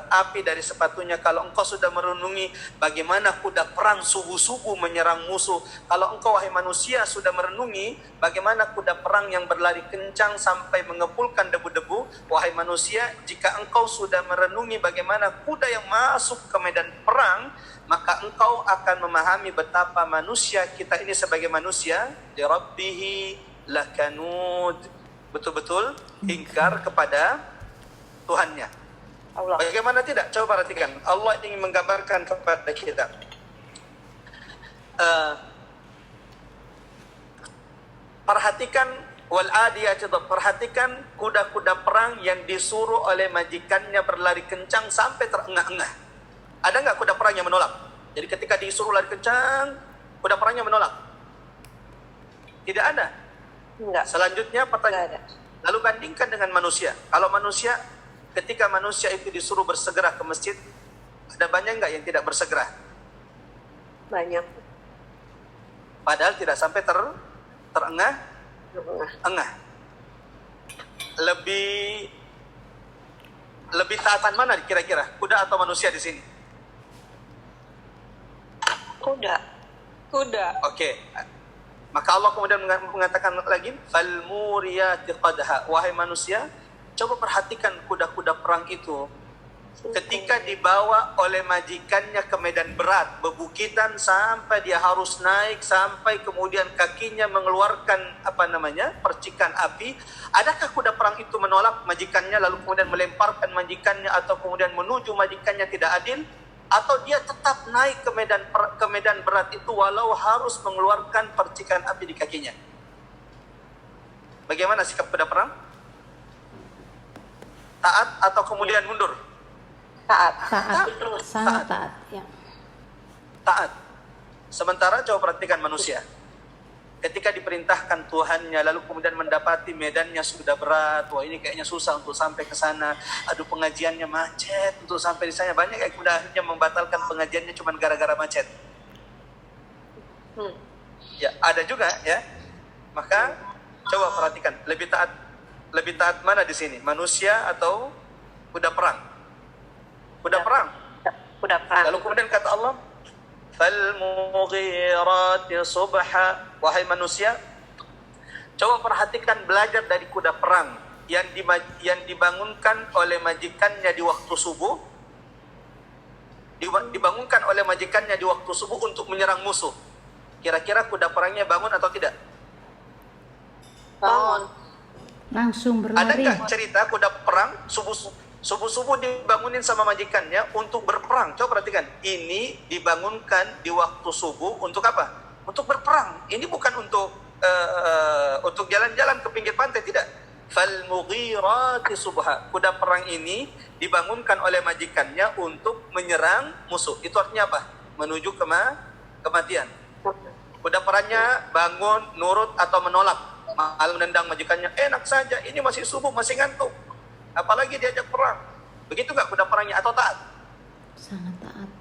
api dari sepatunya, kalau engkau sudah merenungi bagaimana kuda perang subuh-subuh menyerang musuh, kalau engkau wahai manusia sudah merenungi bagaimana kuda perang yang berlari kencang sampai mengepulkan debu-debu, wahai manusia, jika engkau sudah merenungi bagaimana kuda yang masuk ke medan perang, maka engkau akan memahami betapa manusia kita ini sebagai manusia li rabbihi lakanud, betul-betul ingkar kepada Tuhannya. Allah. Bagaimana tidak? Coba perhatikan. Allah ingin menggambarkan kepada kita. Perhatikan wal adiyati, perhatikan kuda-kuda perang yang disuruh oleh majikannya berlari kencang sampai terengah-engah. Ada nggak kuda perang yang menolak? Jadi ketika disuruh lari kencang, kuda perangnya menolak? Tidak ada. Enggak. Selanjutnya pertanyaan. Enggak ada. Lalu bandingkan dengan manusia. Kalau manusia, ketika manusia itu disuruh bersegera ke masjid, ada banyak nggak yang tidak bersegera? Banyak. Padahal tidak sampai terengah-engah. Lebih taatan mana kira-kira? Kuda atau manusia di sini? Kuda. Oke. Maka Allah kemudian mengatakan lagi, "Falmuriyati qadha." Wahai manusia, coba perhatikan kuda-kuda perang itu. Ketika dibawa oleh majikannya ke medan berat, bebukitan sampai dia harus naik, sampai kemudian kakinya mengeluarkan percikan api, adakah kuda perang itu menolak majikannya lalu kemudian melemparkan majikannya atau kemudian menuju majikannya tidak adil? Atau dia tetap naik ke medan berat itu walau harus mengeluarkan percikan api di kakinya? Bagaimana sikap kuda perang? Taat atau kemudian mundur? Taat. Sangat taat. Ya. Taat. Sementara coba perhatikan manusia. Ketika diperintahkan Tuhannya lalu kemudian mendapati medannya sudah berat, wah ini kayaknya susah untuk sampai ke sana, aduh pengajiannya macet untuk sampai di sana, banyak yang sudah akhirnya membatalkan pengajiannya cuma gara-gara macet. Ya, ada juga ya. Maka coba perhatikan, lebih taat mana di sini? Manusia atau kuda perang? Kuda perang. Kuda perang. Lalu kemudian kata Allah, "Falmughirati subha." Wahai manusia, coba perhatikan, belajar dari kuda perang yang dibangunkan oleh majikannya di waktu subuh. Dibangunkan oleh majikannya di waktu subuh untuk menyerang musuh. Kira-kira kuda perangnya bangun atau tidak? Bangun. Langsung Ada berlari. nggak cerita kuda perang subuh-subuh dibangunin sama majikannya untuk berperang? Coba perhatikan, ini dibangunkan di waktu subuh untuk apa? Untuk berperang. Ini bukan untuk jalan-jalan ke pinggir pantai, tidak. Falmughirati subha. Kuda perang ini dibangunkan oleh majikannya untuk menyerang musuh. Itu artinya apa? Menuju kematian. Kuda perangnya bangun, nurut atau menolak, malah menendang majikannya. Enak saja, ini masih subuh, masih ngantuk, apalagi diajak perang. Begitu nggak kuda perangnya atau taat? Sangat taat.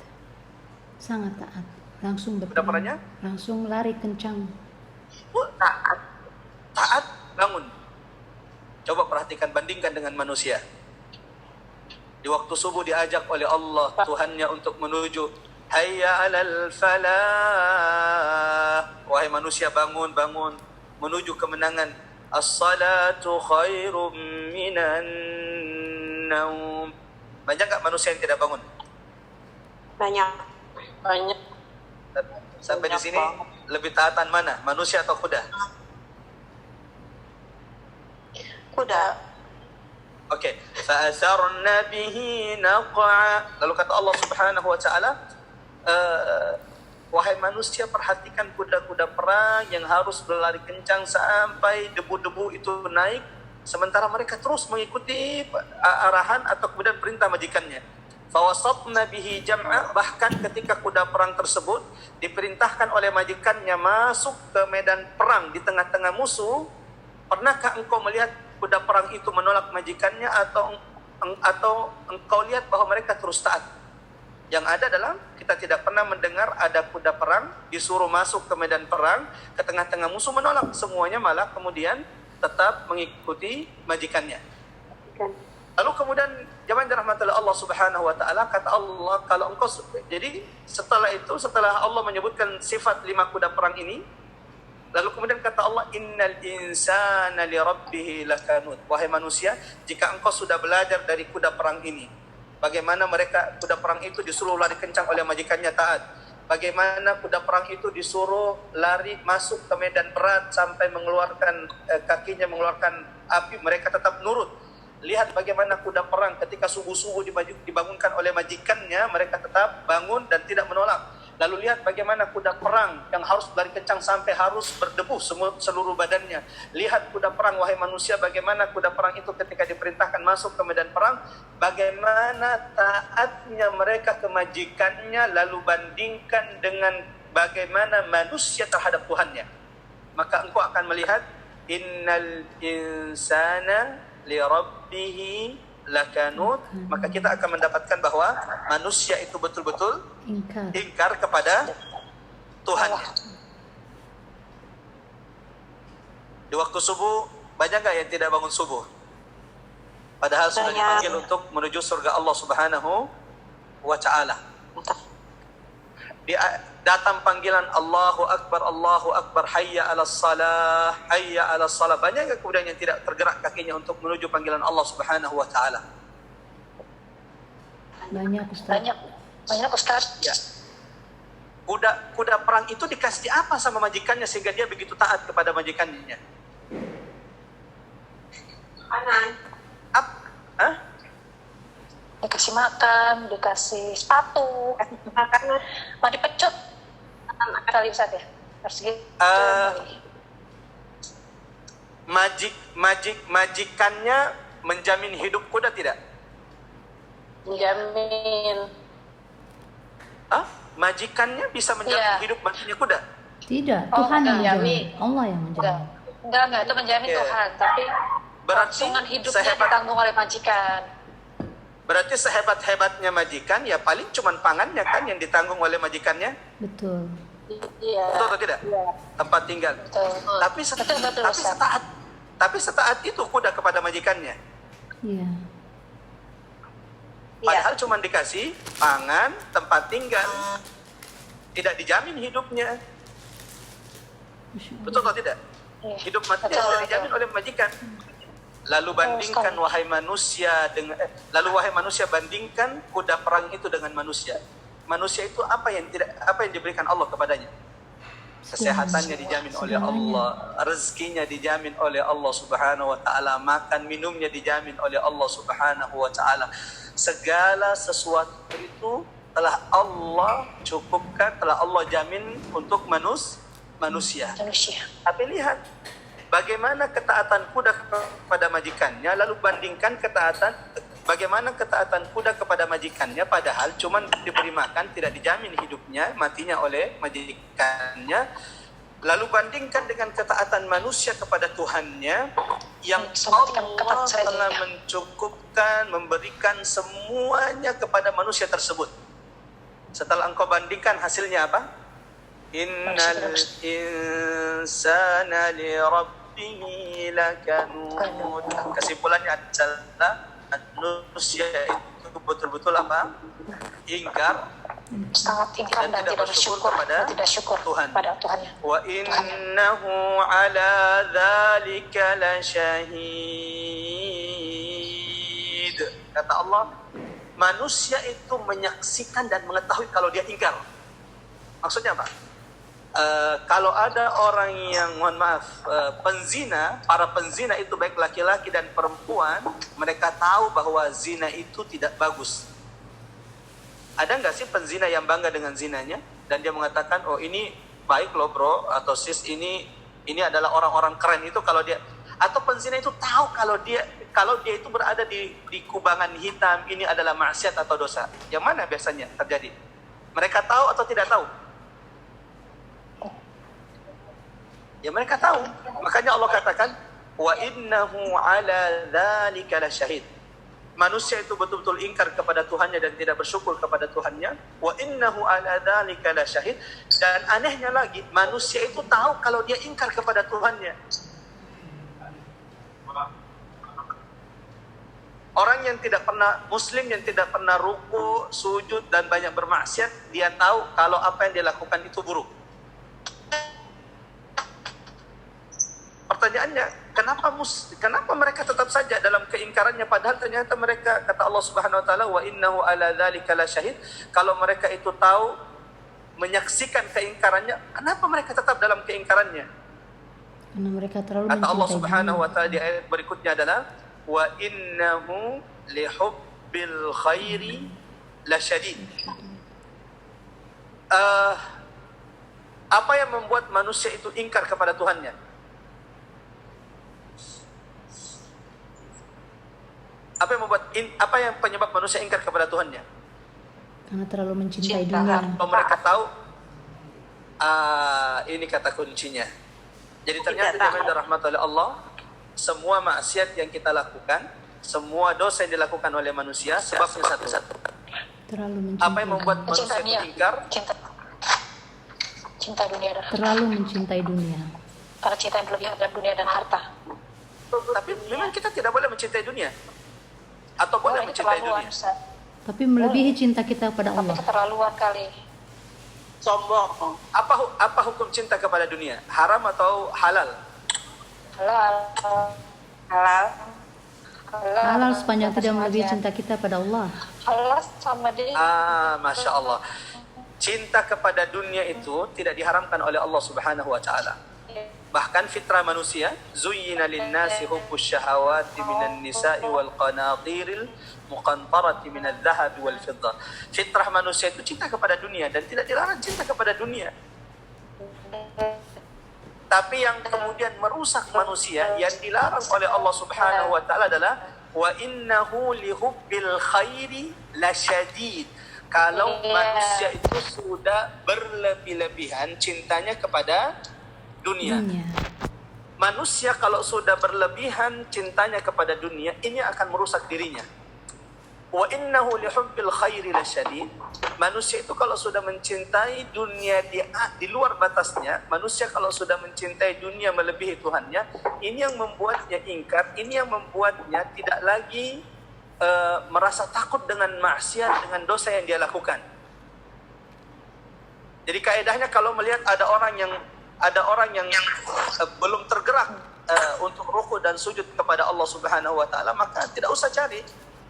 Sangat taat. Langsung Kuda perangnya? Langsung lari kencang. Taat, bangun. Coba perhatikan, bandingkan dengan manusia. Di waktu subuh diajak oleh Allah Tuhannya untuk menuju hayya 'alal falah. Wahai manusia, bangun menuju kemenangan. As-salatu khairum minan naum. Banyak enggak manusia yang tidak bangun? Banyak. Sampai di sini lebih taatan mana? Manusia atau kuda? Kuda. Oke. Fa'asarna bihi naq'a. Lalu kata Allah Subhanahu wa taala, wahai manusia, perhatikan kuda-kuda perang yang harus berlari kencang sampai debu-debu itu naik. sementara mereka terus mengikuti arahan atau kemudian perintah majikannya. Fawasatna bihi jam'a, bahkan ketika kuda perang tersebut diperintahkan oleh majikannya masuk ke medan perang di tengah-tengah musuh, pernahkah engkau melihat kuda perang itu menolak majikannya atau engkau lihat bahwa mereka terus taat? Yang ada adalah kita tidak pernah mendengar ada kuda perang disuruh masuk ke medan perang ke tengah-tengah musuh menolak, semuanya malah kemudian tetap mengikuti majikannya. Lalu kemudian zaman dirahmati Allah Subhanahu wa taala, kata Allah, kalau engkau, jadi setelah itu, setelah Allah menyebutkan sifat 5 kuda perang ini, lalu kemudian kata Allah, innal insana li rabbih lakanut. Wahai manusia, jika engkau sudah belajar dari kuda perang ini, bagaimana mereka kuda perang itu disuruh lari kencang oleh majikannya taat, bagaimana kuda perang itu disuruh lari masuk ke medan berat sampai mengeluarkan kakinya mengeluarkan api, mereka tetap nurut. Lihat bagaimana kuda perang ketika subuh-subuh dibangunkan oleh majikannya, mereka tetap bangun dan tidak menolak. Lalu lihat bagaimana kuda perang yang harus lari kencang sampai harus berdebu seluruh badannya. Lihat kuda perang, wahai manusia, bagaimana kuda perang itu ketika diperintahkan masuk ke medan perang, bagaimana taatnya mereka ke majikannya, lalu bandingkan dengan bagaimana manusia terhadap Tuhannya. Maka engkau akan melihat, innal insana li rabbihi lakanut, maka kita akan mendapatkan bahwa manusia itu betul-betul ingkar kepada Tuhannya. Di waktu subuh banyak gak yang tidak bangun subuh? Padahal sudah dipanggil untuk menuju surga Allah Subhanahu wa ta'ala. Datang panggilan Allahu Akbar, hayya 'alas salah, hayya 'alas salah. Banyak kemudian yang tidak tergerak kakinya untuk menuju panggilan Allah Subhanahu wa taala. Banyak Ustaz. Banyak Ustaz. Ya. Kuda perang itu dikasih apa sama majikannya sehingga dia begitu taat kepada majikannya? Dikasih makan, dikasih sepatu, mau dipecut kali Ustaz ya, harus gitu. Majikannya menjamin hidup kuda tidak? Menjamin. Majikannya bisa menjamin hidup matinya kuda? Tidak, Tuhan yang menjamin. Allah yang menjamin. Enggak, itu menjamin Tuhan, tapi berarti kelangsungan hidupnya ditanggung oleh majikan. Berarti sehebat-hebatnya majikan, ya paling cuman pangannya kan yang ditanggung oleh majikannya. Betul. Iya. Betul atau tidak? Iya. Tempat tinggal. Betul. Tapi setaat itu kuda kepada majikannya. Iya. Padahal cuman dikasih pangan, tempat tinggal. Tidak dijamin hidupnya. Betul atau tidak? Hidup mati tidak dijamin oleh majikan. Lalu bandingkan wahai manusia bandingkan kuda perang itu dengan manusia. Manusia itu apa yang diberikan Allah kepadanya? Kesehatannya dijamin oleh Allah, rezekinya dijamin oleh Allah Subhanahu wa taala, makan minumnya dijamin oleh Allah Subhanahu wa taala. Segala sesuatu itu telah Allah cukupkan, telah Allah jamin untuk manusia. Tapi lihat bagaimana ketaatan kuda kepada majikannya, lalu bandingkan bagaimana ketaatan kuda kepada majikannya, padahal cuma diberi makan, tidak dijamin hidupnya, matinya oleh majikannya. Lalu bandingkan dengan ketaatan manusia kepada Tuhannya, yang Allah telah mencukupkan, memberikan semuanya kepada manusia tersebut. Setelah engkau bandingkan, hasilnya apa? Innal insana li rabbihi lakanut. Kesimpulannya adalah manusia itu betul-betul apa? Ingkar, sangat ingkar dan tidak bersyukur kepada Tuhan. Pada Tuhannya. Wa innahu ala dzalika lasyahid. Kata Allah, manusia itu menyaksikan dan mengetahui kalau dia ingkar. Maksudnya apa? Kalau ada orang yang, mohon maaf, para penzina itu baik laki-laki dan perempuan, mereka tahu bahwa zina itu tidak bagus. Ada nggak sih penzina yang bangga dengan zinanya dan dia mengatakan, oh ini baik loh bro atau sis, ini adalah orang-orang keren itu. Kalau dia Atau penzina itu tahu kalau dia itu berada di kubangan hitam, ini adalah maksiat atau dosa. Yang mana biasanya terjadi? Mereka tahu atau tidak tahu? Ya mereka tahu. Makanya Allah katakan, wa innahu ala dzalika lasyahid. Manusia itu betul-betul ingkar kepada Tuhannya dan tidak bersyukur kepada Tuhannya. Wa innahu ala dzalika lasyahid. Dan anehnya lagi, manusia itu tahu kalau dia ingkar kepada Tuhannya. Orang yang tidak pernah, Muslim yang tidak pernah ruku, sujud dan banyak bermaksiat, dia tahu kalau apa yang dia lakukan itu buruk. Pertanyaannya, kenapa mereka tetap saja dalam keingkarannya, padahal ternyata mereka, kata Allah Subhanahu wa taala, wa innahu ala dzalika lasyahid, kalau mereka itu tahu, menyaksikan keingkarannya, kenapa mereka tetap dalam keingkarannya? Karena mereka terlalu Kata Allah mencintai Subhanahu wa dunia. taala di ayat berikutnya adalah wa innahu lihubbil khairi lasyadid. Apa yang membuat manusia itu ingkar kepada Tuhannya? Apa yang penyebab manusia ingkar kepada Tuhannya? Karena terlalu mencintai Cinta. dunia. Kalau mereka tahu, ini kata kuncinya. Jadi ternyata jemaah dirahmati oleh Allah, semua maksiat yang kita lakukan, semua dosa yang dilakukan oleh manusia, sebabnya satu-satu. Terlalu mencintai. Apa yang membuat manusia itu ingkar? Cinta dunia dan harta. Terlalu mencintai dunia. Karena cinta yang berlebihan terhadap dunia dan harta. Tapi memang kita tidak boleh mencintai dunia. Atau boleh Ini mencintai keterlaluan, dunia. Ustaz. Tapi melebihi cinta kita kepada Tapi Allah. keterlaluan kali. Sombong. Apa hukum cinta kepada dunia? Haram atau halal? Halal. Halal. Halal sepanjang tidak melebihi cinta kita pada Allah. Halal sama dia. Masya Allah. Cinta kepada dunia itu tidak diharamkan oleh Allah Subhanahu wa taala. Bahkan fitrah manusia, zuyyina lin-nasi hubbus syahawati minan nisa'i wal qanatiril muqantarati minadh dhahabi wal fiddah. Fitrah manusia itu cinta kepada dunia dan tidak dilarang cinta kepada dunia. Tapi yang kemudian merusak manusia, yang dilarang oleh Allah Subhanahu wa taala adalah wa innahu lihubbil khairi lasyadid. Kalau manusia itu sudah berlebih-lebihan cintanya kepada dunia. Manusia kalau sudah berlebihan cintanya kepada dunia, ini akan merusak dirinya. Wa innahu lihubbil khairi lasyadid. Manusia itu kalau sudah mencintai dunia di luar batasnya, manusia kalau sudah mencintai dunia melebihi Tuhannya, ini yang membuatnya ingkar, ini yang membuatnya tidak lagi merasa takut dengan maksiat, dengan dosa yang dia lakukan. Jadi kaedahnya kalau melihat ada orang yang belum tergerak untuk ruku dan sujud kepada Allah Subhanahu wa taala, maka tidak usah cari.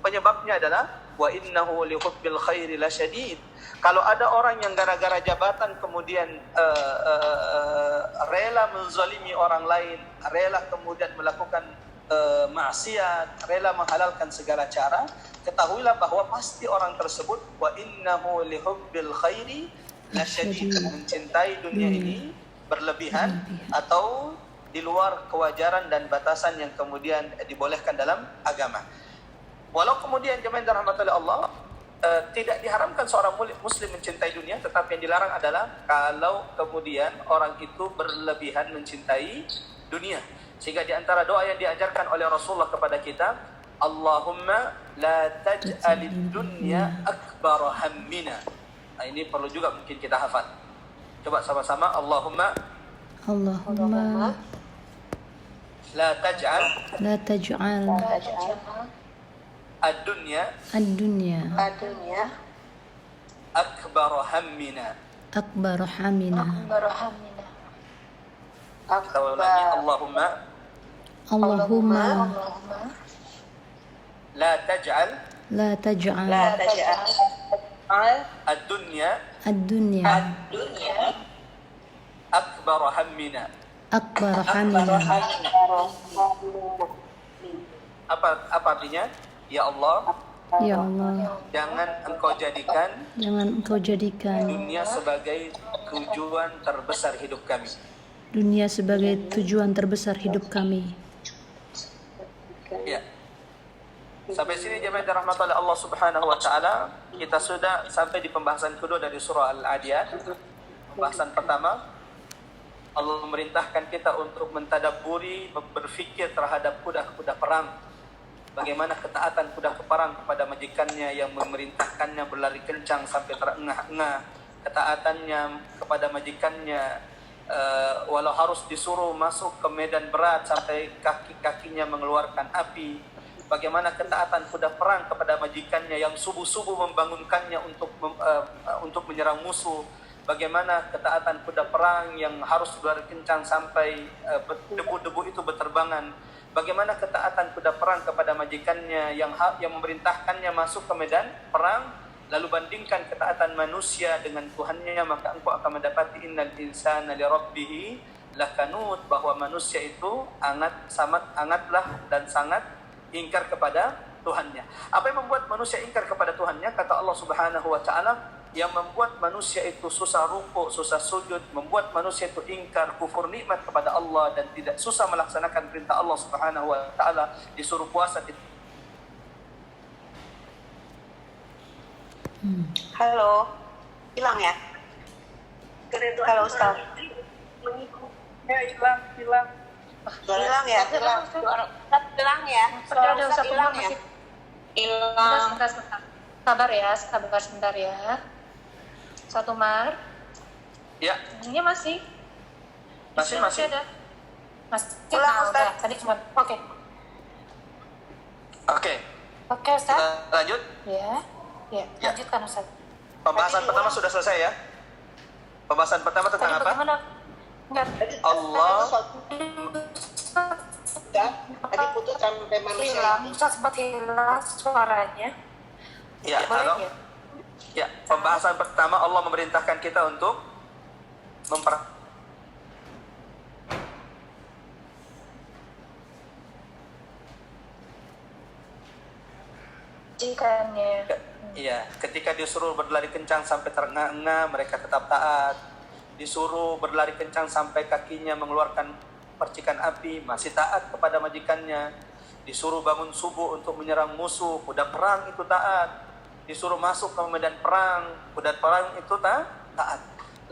Penyebabnya adalah wa innahu lihubbil khairi lasyadid. Kalau ada orang yang gara-gara jabatan kemudian rela menzalimi orang lain, rela kemudian melakukan maksiat, rela menghalalkan segala cara, ketahuilah bahwa pasti orang tersebut wa innahu lihubbil khairi lasyadid, mencintai dunia ini berlebihan atau di luar kewajaran dan batasan yang kemudian dibolehkan dalam agama. Walau kemudian jemaah yang dirahmati oleh Allah, tidak diharamkan seorang muslim mencintai dunia, tetapi yang dilarang adalah kalau kemudian orang itu berlebihan mencintai dunia. Sehingga di antara doa yang diajarkan oleh Rasulullah kepada kita, Allahumma la taj'alid dunya akbar hammina. Nah, ini perlu juga mungkin kita hafal. Coba sama-sama, Allahumma la taj'al ad-dunya akbar hammina. Kita ulangi, Allahumma la taj'al ad-dunya akbar hammina. Apa artinya? Ya Allah, jangan engkau jadikan dunia sebagai tujuan terbesar hidup kami. Ya. Sampai sini jemaah dirahmati oleh Allah Subhanahu wa taala, kita sudah sampai di pembahasan kedua dari surah Al-Adiyat. Pembahasan pertama, Allah memerintahkan kita untuk mentadabburi, berfikir terhadap kuda-kuda perang. Bagaimana ketaatan kuda perang kepada majikannya yang memerintahkannya berlari kencang sampai terengah-engah. Ketaatannya kepada majikannya walau harus disuruh masuk ke medan berat sampai kaki-kakinya mengeluarkan api. Bagaimana ketaatan kuda perang kepada majikannya yang subuh-subuh membangunkannya untuk menyerang musuh. Bagaimana ketaatan kuda perang yang harus berlari kencang sampai debu-debu itu berterbangan. Bagaimana ketaatan kuda perang kepada majikannya yang memerintahkannya masuk ke medan perang. Lalu bandingkan ketaatan manusia dengan Tuhannya, maka engkau akan mendapati innal insana li rabbih lakanut, bahwa manusia itu sangatlah dan sangat ingkar kepada Tuhannya. Apa yang membuat manusia ingkar kepada Tuhannya? Kata Allah Subhanahu wa taala, yang membuat manusia itu susah rukuk, susah sujud, membuat manusia itu ingkar, kufur nikmat kepada Allah dan tidak susah melaksanakan perintah Allah Subhanahu wa taala, disuruh puasa. Halo, hilang ya? Halo Ustaz. Ya, hilang. Hilang ya? Hilang ya? Udah Ustaz satu hilang menit ya? masih. Hilang. Sebentar. Sabar sebentar ya. Satu Mar. Ya, Ini masih masih. ada. Masih. Ulang, Ustaz. Udah. Tadi cuma. Oke. Oke, Ustaz. Kita lanjut. Ya. Lanjutkan Ustaz. Pembahasan pertama sudah selesai ya. Pembahasan pertama Tadi tentang apa? bagaimana? Enggak. Allah. Tadi putus sampai manusia. Hilang. Ustaz sempat hilang suaranya. Ya, Boleh halo. ya? Ya, pembahasan pertama Allah memerintahkan kita untuk Jikannya. Iya, ketika disuruh berlari kencang sampai terengah-engah, mereka tetap taat. Disuruh berlari kencang sampai kakinya mengeluarkan percikan api, masih taat kepada majikannya. Disuruh bangun subuh untuk menyerang musuh, kuda perang itu taat. Disuruh masuk ke medan perang, kuda perang itu taat.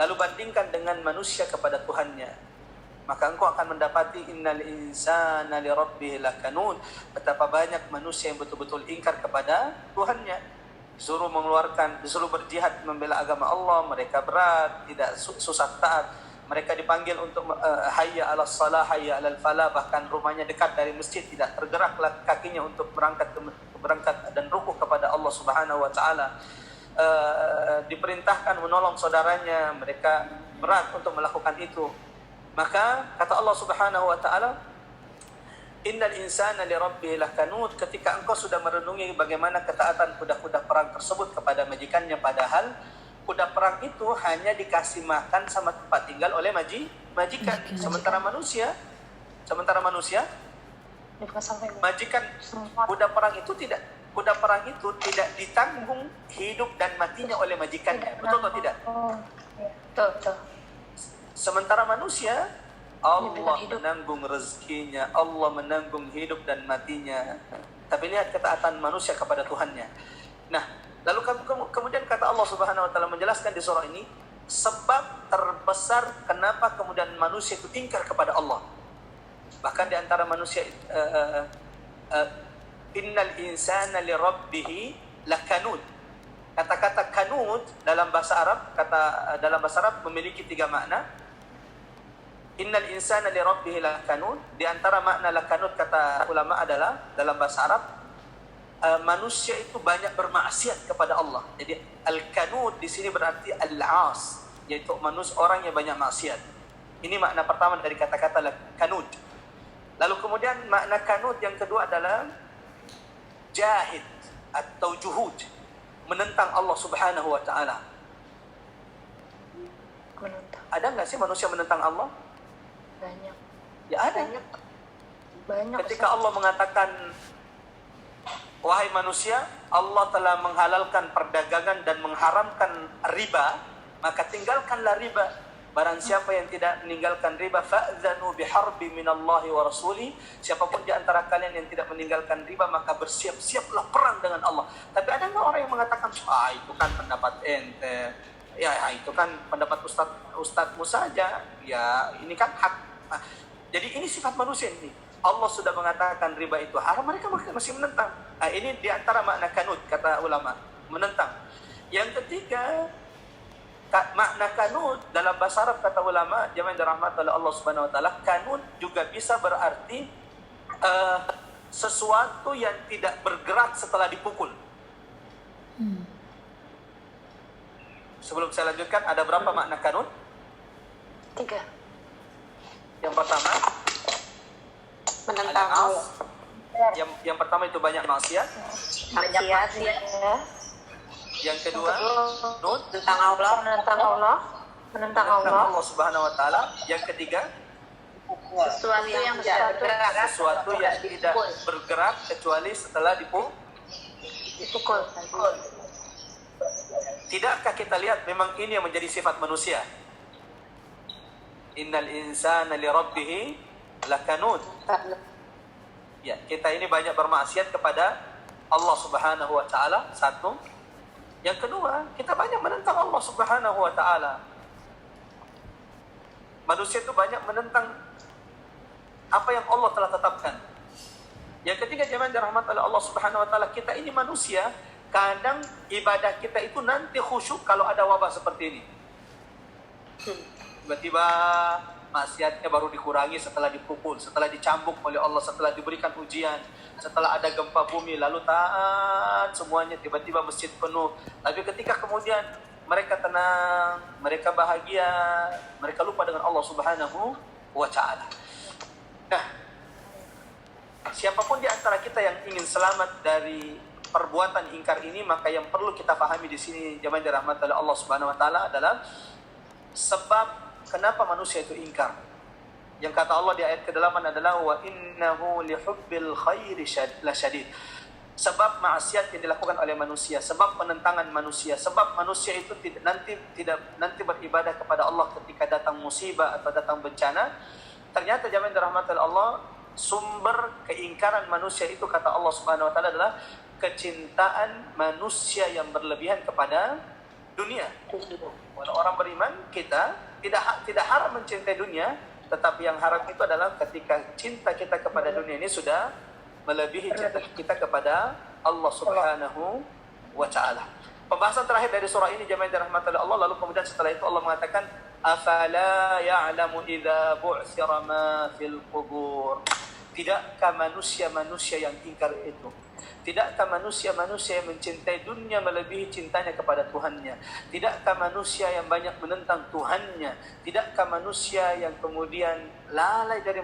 Lalu bandingkan dengan manusia kepada Tuhannya, maka engkau akan mendapati innal insana li rabbih lakanun, betapa banyak manusia yang betul-betul ingkar kepada Tuhannya. Disuruh berjihad membela agama Allah, mereka berat, tidak susah taat. Mereka dipanggil untuk hayya 'alas salah, hayya 'alal falah, bahkan rumahnya dekat dari masjid, tidak tergeraklah kakinya untuk berangkat dan rukuk kepada Allah Subhanahu wa taala. Diperintahkan menolong saudaranya, mereka berat untuk melakukan itu. Maka kata Allah Subhanahu wa taala, innal insana li rabbih lakanut, ketika engkau sudah merenungi bagaimana ketaatan kuda-kuda perang tersebut kepada majikannya, padahal kuda perang itu hanya dikasih makan sama tempat tinggal oleh majikan. Sementara manusia majikan kuda perang itu tidak ditanggung hidup dan matinya oleh majikannya. Betul atau tidak? Betul. Sementara manusia, Allah menanggung rezekinya, Allah menanggung hidup dan matinya. Tapi lihat ketaatan manusia kepada Tuhannya. Nah, lalu kemudian kata Allah Subhanahu wa taala menjelaskan di surah ini sebab terbesar kenapa kemudian manusia itu ingkar kepada Allah. Bahkan di antara manusia innal insana li rabbih lakanud. Kata-kata kanud dalam bahasa Arab memiliki 3 makna. Innal insana li rabbih lakanud, di antara makna lakanud kata ulama adalah dalam bahasa Arab manusia itu banyak bermaksiat kepada Allah. Jadi al-kanud di sini berarti al-as, yaitu orang yang banyak maksiat. Ini makna pertama dari kata-kata kanud. Lalu kemudian makna kanud yang kedua adalah jahid atau juhud, menentang Allah Subhanahu wa taala. Ada enggak sih manusia menentang Allah? Banyak. Ya ada. Banyak. Ketika Allah mengatakan, wahai manusia, Allah telah menghalalkan perdagangan dan mengharamkan riba, maka tinggalkanlah riba. Barang siapa yang tidak meninggalkan riba, fa'dzanu biharbi minallahi wa rasuli. Siapapun di antara kalian yang tidak meninggalkan riba, maka bersiap-siaplah perang dengan Allah. Tapi ada nggak orang yang mengatakan, itu kan pendapat ente, ya itu kan pendapat ustadzmu saja, ya ini kan hak. Jadi ini sifat manusia ini. Allah sudah mengatakan riba itu haram, mereka masih menentang. Ini di antara makna kanut, kata ulama, menentang. Yang ketiga, makna kanut dalam bahasa Arab, kata ulama jamaah dirahmati oleh Allah Subhanahu wa taala, kanut juga bisa berarti sesuatu yang tidak bergerak setelah dipukul. Sebelum saya lanjutkan, ada berapa makna kanut? 3. Yang pertama, Menentang Allah. yang pertama itu banyak maksiat. Maksiat. Yang kedua, kanut Tentang Allah. Menentang Allah. Menentang tentang Allah. Allah Subhanahu wa taala. Yang ketiga, Sesuatu yang tidak bergerak. sesuatu yang tidak bergerak kecuali setelah dipukul. Tidakkah kita lihat memang ini yang menjadi sifat manusia? Innal insana li rabbih lakanud. Ya, kita ini banyak bermaksiat kepada Allah Subhanahu wa taala, satu. Yang kedua, kita banyak menentang Allah Subhanahu wa taala. Manusia itu banyak menentang apa yang Allah telah tetapkan. Yang ketiga, jemaah dirahmati oleh Allah Subhanahu wa taala, kita ini manusia, kadang ibadah kita itu nanti khusyuk kalau ada wabah seperti ini. Tiba-tiba maksiatnya baru dikurangi setelah dipukul, setelah dicambuk oleh Allah, setelah diberikan ujian, setelah ada gempa bumi, lalu taat semuanya, tiba-tiba masjid penuh. Tapi ketika kemudian mereka tenang, mereka bahagia, mereka lupa dengan Allah Subhanahu wa ta'ala. Nah, siapapun di antara kita yang ingin selamat dari perbuatan ingkar ini, maka yang perlu kita pahami di sini jemaah dirahmati oleh Allah Subhanahu wa taala adalah sebab kenapa manusia itu ingkar. Yang kata Allah di ayat ke-8 adalah wa innahu lihubbil khairi lasyadid. Sebab maksiat yang dilakukan oleh manusia, sebab penentangan manusia, sebab manusia itu nanti beribadah kepada Allah ketika datang musibah atau datang bencana. Ternyata jemaah dirahmati oleh Allah, sumber keingkaran manusia itu kata Allah Subhanahu wa taala adalah kecintaan manusia yang berlebihan kepada dunia. Walau orang beriman, kita tidak haram mencintai dunia, tetapi yang haram itu adalah ketika cinta kita kepada dunia ini sudah melebihi cinta kita kepada Allah Subhanahu wa ta'ala. Pembahasan terakhir dari surah ini jemaah dirahmati oleh Allah, lalu kemudian setelah itu Allah mengatakan afala ya'lamu idza bu'thira ma fil qubur. Tidakkah manusia-manusia yang ingkar itu, tidakkah manusia-manusia yang mencintai dunia melebihi cintanya kepada Tuhannya? Tidakkah manusia yang banyak menentang Tuhannya? Tidakkah manusia yang kemudian lalai dari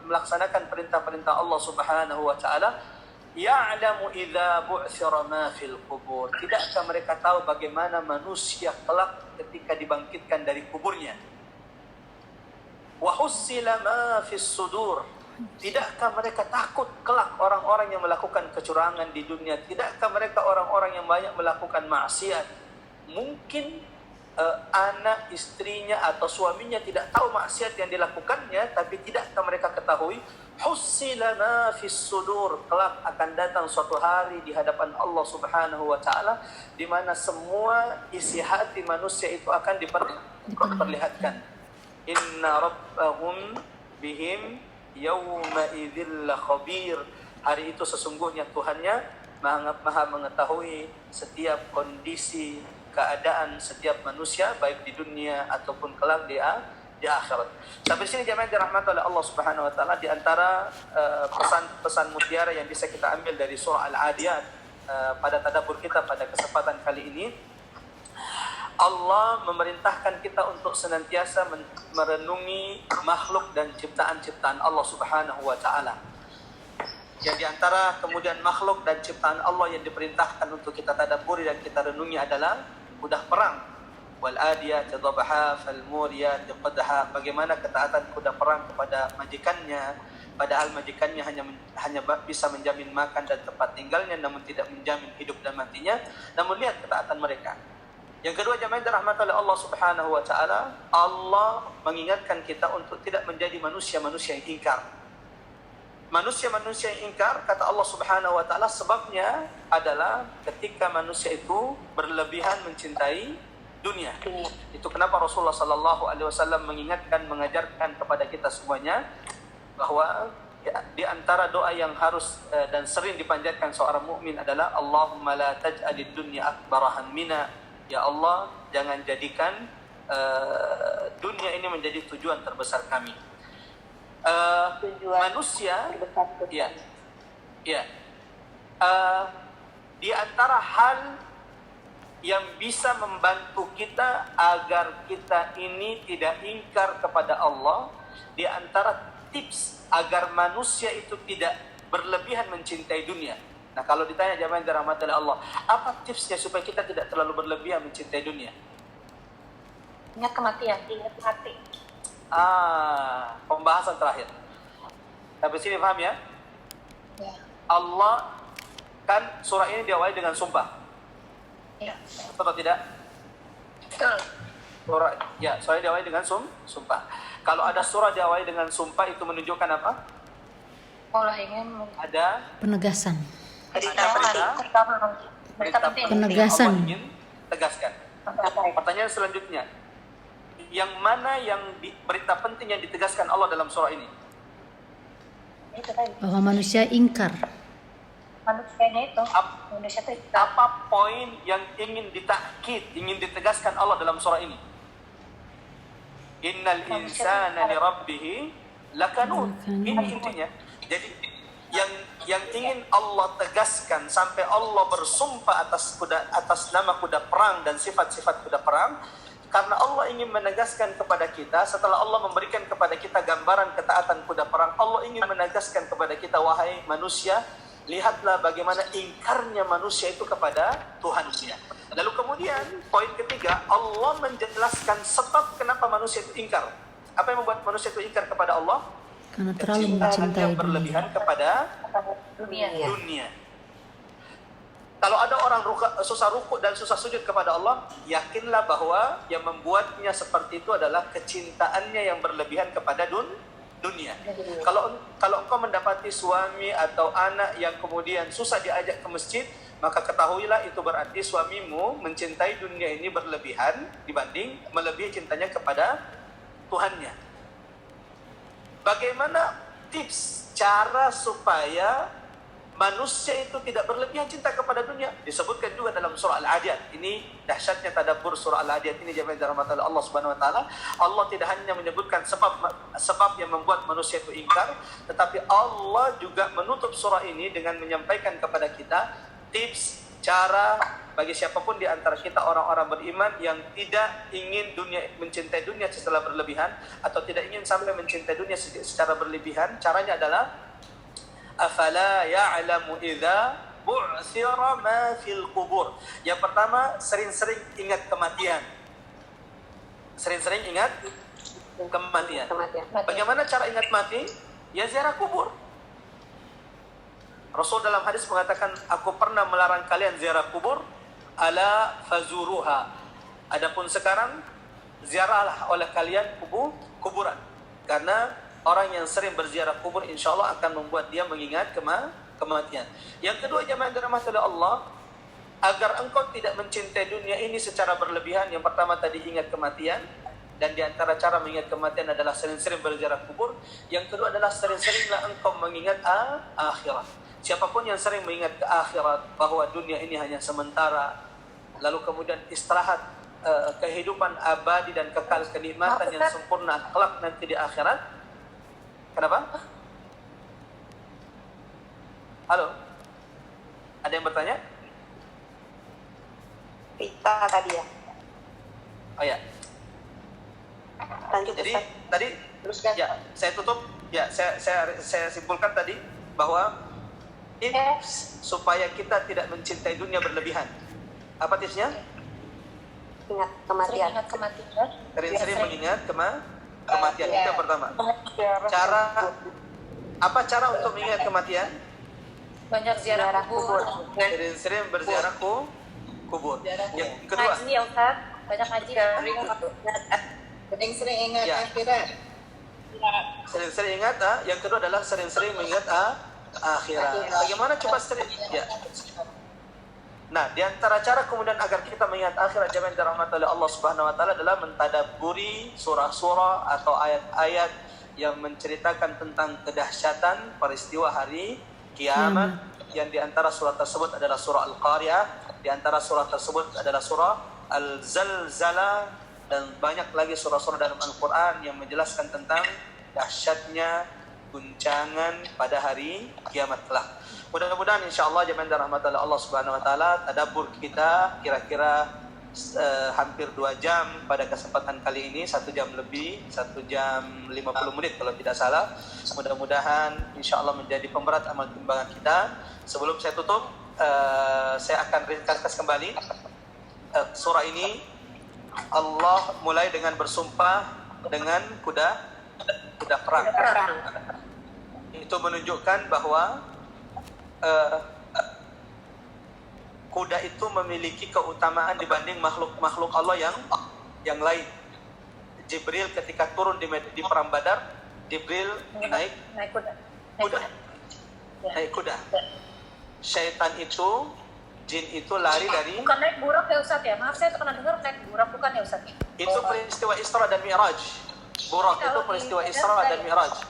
melaksanakan perintah-perintah Allah Subhanahu wa ta'ala? Ya'lamu idza bu'thira ma fil qubur. Tidakkah mereka tahu bagaimana manusia kelak ketika dibangkitkan dari kuburnya? Wa hussila ma fis sudur. Tidakkah mereka takut kelak orang-orang yang melakukan kecurangan di dunia? Tidakkah mereka orang-orang yang banyak melakukan maksiat? Mungkin anak, istrinya atau suaminya tidak tahu maksiat yang dilakukannya, tapi tidakkah mereka ketahui hussila ma fis sudur, kelak akan datang suatu hari di hadapan Allah Subhanahu wa ta'ala di mana semua isi hati manusia itu akan diperlihatkan. Inna rabbahum bihim yawma idzil khabir. Hari itu sesungguhnya Tuhannya maha mengetahui setiap kondisi keadaan setiap manusia, baik di dunia ataupun kelak di akhirat. Sampai sini jemaah dirahmati oleh Allah Subhanahu wa taala, di antara pesan-pesan mutiara yang bisa kita ambil dari surah Al-Adiyat pada tadabbur kita pada kesempatan kali ini, Allah memerintahkan kita untuk senantiasa merenungi makhluk dan ciptaan-ciptaan Allah Subhanahu wa ta'ala. Yang diantara kemudian makhluk dan ciptaan Allah yang diperintahkan untuk kita tadabburi dan kita renungi adalah kuda perang. Wal adiyat dhabha fal muriyat qadha. Bagaimana ketaatan kuda perang kepada majikannya, padahal majikannya hanya bisa menjamin makan dan tempat tinggalnya, namun tidak menjamin hidup dan matinya. Namun lihat ketaatan mereka. Yang kedua, jemaah yang dirahmati oleh Allah Subhanahu wa taala, Allah mengingatkan kita untuk tidak menjadi manusia-manusia yang ingkar. Manusia-manusia yang ingkar, kata Allah Subhanahu wa taala, sebabnya adalah ketika manusia itu berlebihan mencintai dunia. Itu kenapa Rasulullah sallallahu alaihi wasallam mengingatkan, mengajarkan kepada kita semuanya bahwa ya, di antara doa yang harus dan sering dipanjatkan seorang mukmin adalah Allahumma la taj'alid dunya akbara hammina. Ya Allah, jangan jadikan dunia ini menjadi tujuan terbesar kami. Manusia, ya, di antara hal yang bisa membantu kita agar kita ini tidak ingkar kepada Allah, di antara tips agar manusia itu tidak berlebihan mencintai dunia. Nah, kalau ditanya jemaah yang dirahmati oleh Allah, apa tipsnya supaya kita tidak terlalu berlebihan mencintai dunia? Ingat kematian, ingat mati. Pembahasan terakhir. Sampai sini paham ya? Ya. Allah kan surah ini diawali dengan sumpah. Ya. Betul atau tidak? Betul. Surah diawali dengan sumpah. Kalau ada surah diawali dengan sumpah, itu menunjukkan apa? Allah ingin Ada Penegasan. berita penting. Penegasan. Allah ingin tegaskan. Pertanyaan selanjutnya, yang mana yang berita penting yang ditegaskan Allah dalam surah ini? Itu tadi. Bahwa manusia ingkar. Manusianya itu. Manusia itu. Apa poin yang ingin ditakkid, ingin ditegaskan Allah dalam surah ini? Innal insana li rabbih lakanut. Ini intinya. Jadi yang ingin Allah tegaskan sampai Allah bersumpah atas nama kuda perang dan sifat-sifat kuda perang, karena Allah ingin menegaskan kepada kita, setelah Allah memberikan kepada kita gambaran ketaatan kuda perang, Allah ingin menegaskan kepada kita, wahai manusia, lihatlah bagaimana ingkarnya manusia itu kepada Tuhannya. Lalu kemudian poin ketiga, Allah menjelaskan sebab kenapa manusia itu ingkar. Apa yang membuat manusia itu ingkar kepada Allah? Karena terlalu Kecintaan mencintai yang berlebihan dunia. kepada Dunia. dunia. Kalau ada orang susah rukuk dan susah sujud kepada Allah, yakinlah bahwa yang membuatnya seperti itu adalah kecintaannya yang berlebihan kepada dunia. Kalau engkau mendapati suami atau anak yang kemudian susah diajak ke masjid, maka ketahuilah itu berarti suamimu mencintai dunia ini berlebihan dibanding melebihi cintanya kepada Tuhannya. Bagaimana tips cara supaya manusia itu tidak berlebihan cinta kepada dunia? Disebutkan juga dalam surah Al-Adiyat. Ini dahsyatnya tadabbur surah Al-Adiyat ini, jemaah dirahmati Allah Subhanahu wa taala. Allah tidak hanya menyebutkan sebab yang membuat manusia itu ingkar, tetapi Allah juga menutup surah ini dengan menyampaikan kepada kita tips cara bagi siapapun di antara kita orang-orang beriman yang tidak ingin mencintai dunia secara berlebihan, atau tidak ingin sampai mencintai dunia secara berlebihan. Caranya adalah afala ya'lamu idza bu'thira ma fil qubur. Yang pertama, sering-sering ingat kematian. Sering-sering ingat kematian. Bagaimana cara ingat mati? Ya ziarah kubur. Rasul dalam hadis mengatakan, aku pernah melarang kalian ziarah kubur, ala fazuruha. Adapun sekarang, ziarahlah oleh kalian kuburan. Karena orang yang sering berziarah kubur, insya Allah akan membuat dia mengingat kematian. Yang kedua, jemaah yang dirahmati oleh Allah, agar engkau tidak mencintai dunia ini secara berlebihan, yang pertama tadi ingat kematian. Dan di antara cara mengingat kematian adalah sering-sering berziarah kubur. Yang kedua adalah sering-seringlah engkau mengingat akhirat. Siapapun yang sering mengingat ke akhirat, bahwa dunia ini hanya sementara, lalu kemudian istirahat, kehidupan abadi dan kekal, kenikmatan yang sempurna kelak nanti di akhirat. Kenapa? Halo? Ada yang bertanya? Pita tadi ya. Oh ya. Lanjut. Jadi Ustaz. tadi Teruskan. ya, saya tutup ya, saya simpulkan tadi bahwa tips supaya kita tidak mencintai dunia berlebihan. Apa tipsnya? Ingat kematian. Ingat kematian. Sering-sering mengingat kematian. Itu yang pertama. Apa cara untuk mengingat kematian? Banyak ziarah kubur. Sering-sering berziarah kubur. Yang kedua, Ngaji ya Ustaz, banyak ngaji. Sering-sering ingat Ya. akhirat. sering-sering ingat. Yang kedua adalah sering-sering mengingat akhirat. Bagaimana coba sering? Ya. Nah, di antara cara kemudian agar kita mengingat akhirat jemaah yang dirahmati oleh Allah Subhanahu wa taala adalah mentadabburi surah-surah atau ayat-ayat yang menceritakan tentang kedahsyatan peristiwa hari kiamat. Yang di antara surah tersebut adalah surah Al-Qari'ah, di antara surah tersebut adalah surah Al-Zalzalah, dan banyak lagi surah-surah dalam Al-Quran yang menjelaskan tentang dahsyatnya guncangan pada hari kiamat kelak. Mudah-mudahan insyaAllah jemaah yang dirahmati oleh Allah Subhanahu wa taala, tadabbur kita kira-kira hampir 2 jam pada kesempatan kali ini, 1 jam lebih, 1 jam 50 menit kalau tidak salah. Mudah-mudahan insyaAllah menjadi pemberat amal timbangan kita. Sebelum saya tutup, saya akan ringkas kembali surah ini. Allah mulai dengan bersumpah dengan kuda perang. Itu menunjukkan bahwa kuda itu memiliki keutamaan dibanding makhluk Allah yang lain. Jibril ketika turun di perang Badar, Jibril naik kuda. Syaitan itu, jin itu lari dari. Bukan naik burak ya Ustaz ya? Maaf, saya pernah dengar naik burak, bukan ya Ustaz? Itu peristiwa Isra dan Mi'raj. Burak itu peristiwa Isra dan Mi'raj.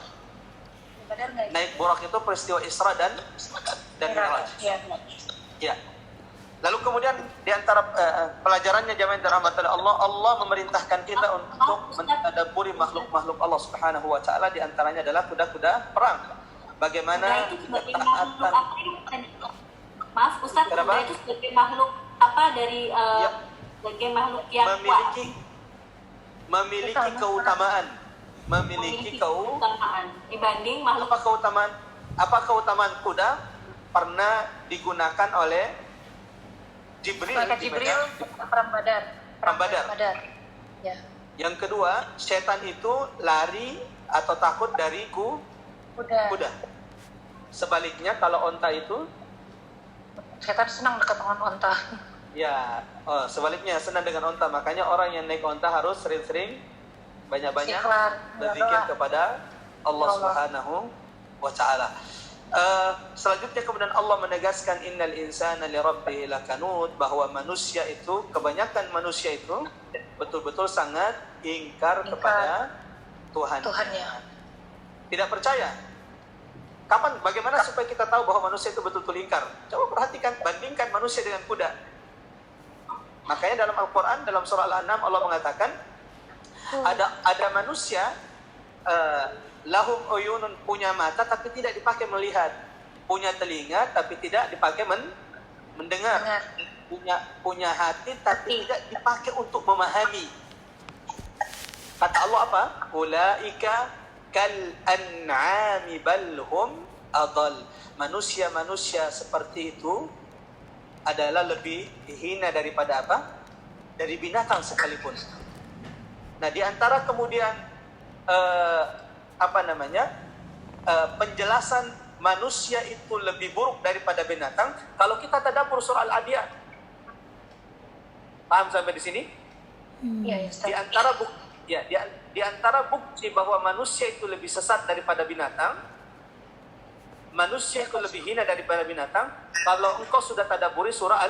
Naik burak itu peristiwa Isra dan Mi'raj. Ya. Lalu kemudian di antara pelajarannya jemaah yang dirahmati oleh Allah, Allah memerintahkan kita untuk mentadabburi makhluk-makhluk Allah Subhanahu wa taala, di antaranya adalah kuda-kuda perang. Bagaimana ketaatan. Maaf Ustaz, kuda itu sebagai makhluk apa dari sebagai makhluk yang memiliki keutamaan. Memiliki keutamaan dibanding makhluk. Apa keutamaan kuda? Pernah digunakan oleh Jibril perang Badar. Ya. Yang kedua, setan itu lari atau takut dari kuda. Sebaliknya kalau onta itu, Setan senang dekat dengan onta. ya, sebaliknya senang dengan onta. Makanya orang yang naik onta harus sering-sering banyak-banyak berzikir kepada Allah Subhanahu wa taala. Selanjutnya kemudian Allah menegaskan innal insana li rabbih lakanud, bahwa manusia itu, kebanyakan manusia itu betul-betul sangat ingkar kepada Tuhannya. Tidak percaya. Bagaimana supaya kita tahu bahwa manusia itu betul-betul ingkar? Coba perhatikan, bandingkan manusia dengan kuda. Makanya dalam Al-Quran, dalam surah Al-An'am, Allah mengatakan ada manusia lahum uyunun, punya mata tapi tidak dipakai melihat, punya telinga tapi tidak dipakai mendengar, punya hati tapi tidak dipakai untuk memahami. Kata Allah apa? Ulaika kal an'ami bal hum adall. Manusia-manusia seperti itu adalah lebih hina daripada apa? Dari binatang sekalipun. Nah, di antara kemudian penjelasan manusia itu lebih buruk daripada binatang, kalau kita tadabbur surah Al-Adiyat. Paham sampai di sini? Iya, Di antara bukti bahwa manusia itu lebih sesat daripada binatang, manusia itu lebih hina daripada binatang, kalau engkau sudah tadabburi surah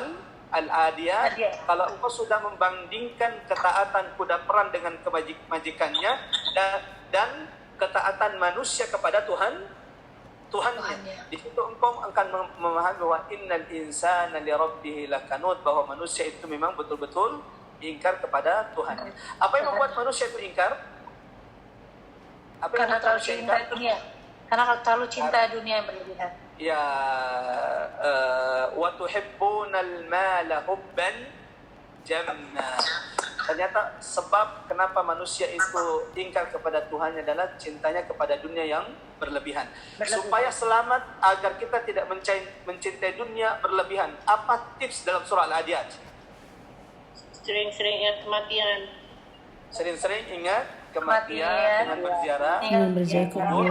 Al-Adiyat, kalau engkau sudah membandingkan ketaatan kuda perang dengan kebajikannya dan ketaatan manusia kepada Tuhannya. Di situ engkau akan memahami bahwa innal insana li rabbih lakanud, bahwa manusia itu memang betul-betul ingkar kepada Tuhan. Apa yang membuat manusia itu ingkar? Karena terlalu cinta dunia. Karena terlalu cinta dunia yang berlebihan. Ya, wa tuhibbunal mala hubban jamma. Ternyata sebab kenapa manusia itu ingkar kepada Tuhannya adalah cintanya kepada dunia yang berlebihan. Supaya selamat agar kita tidak mencintai dunia berlebihan, apa tips dalam surah Al-Adiyat? Sering-sering ingat kematian. Sering-sering ingat kematian dengan berziarah. Dengan berziarah kubur.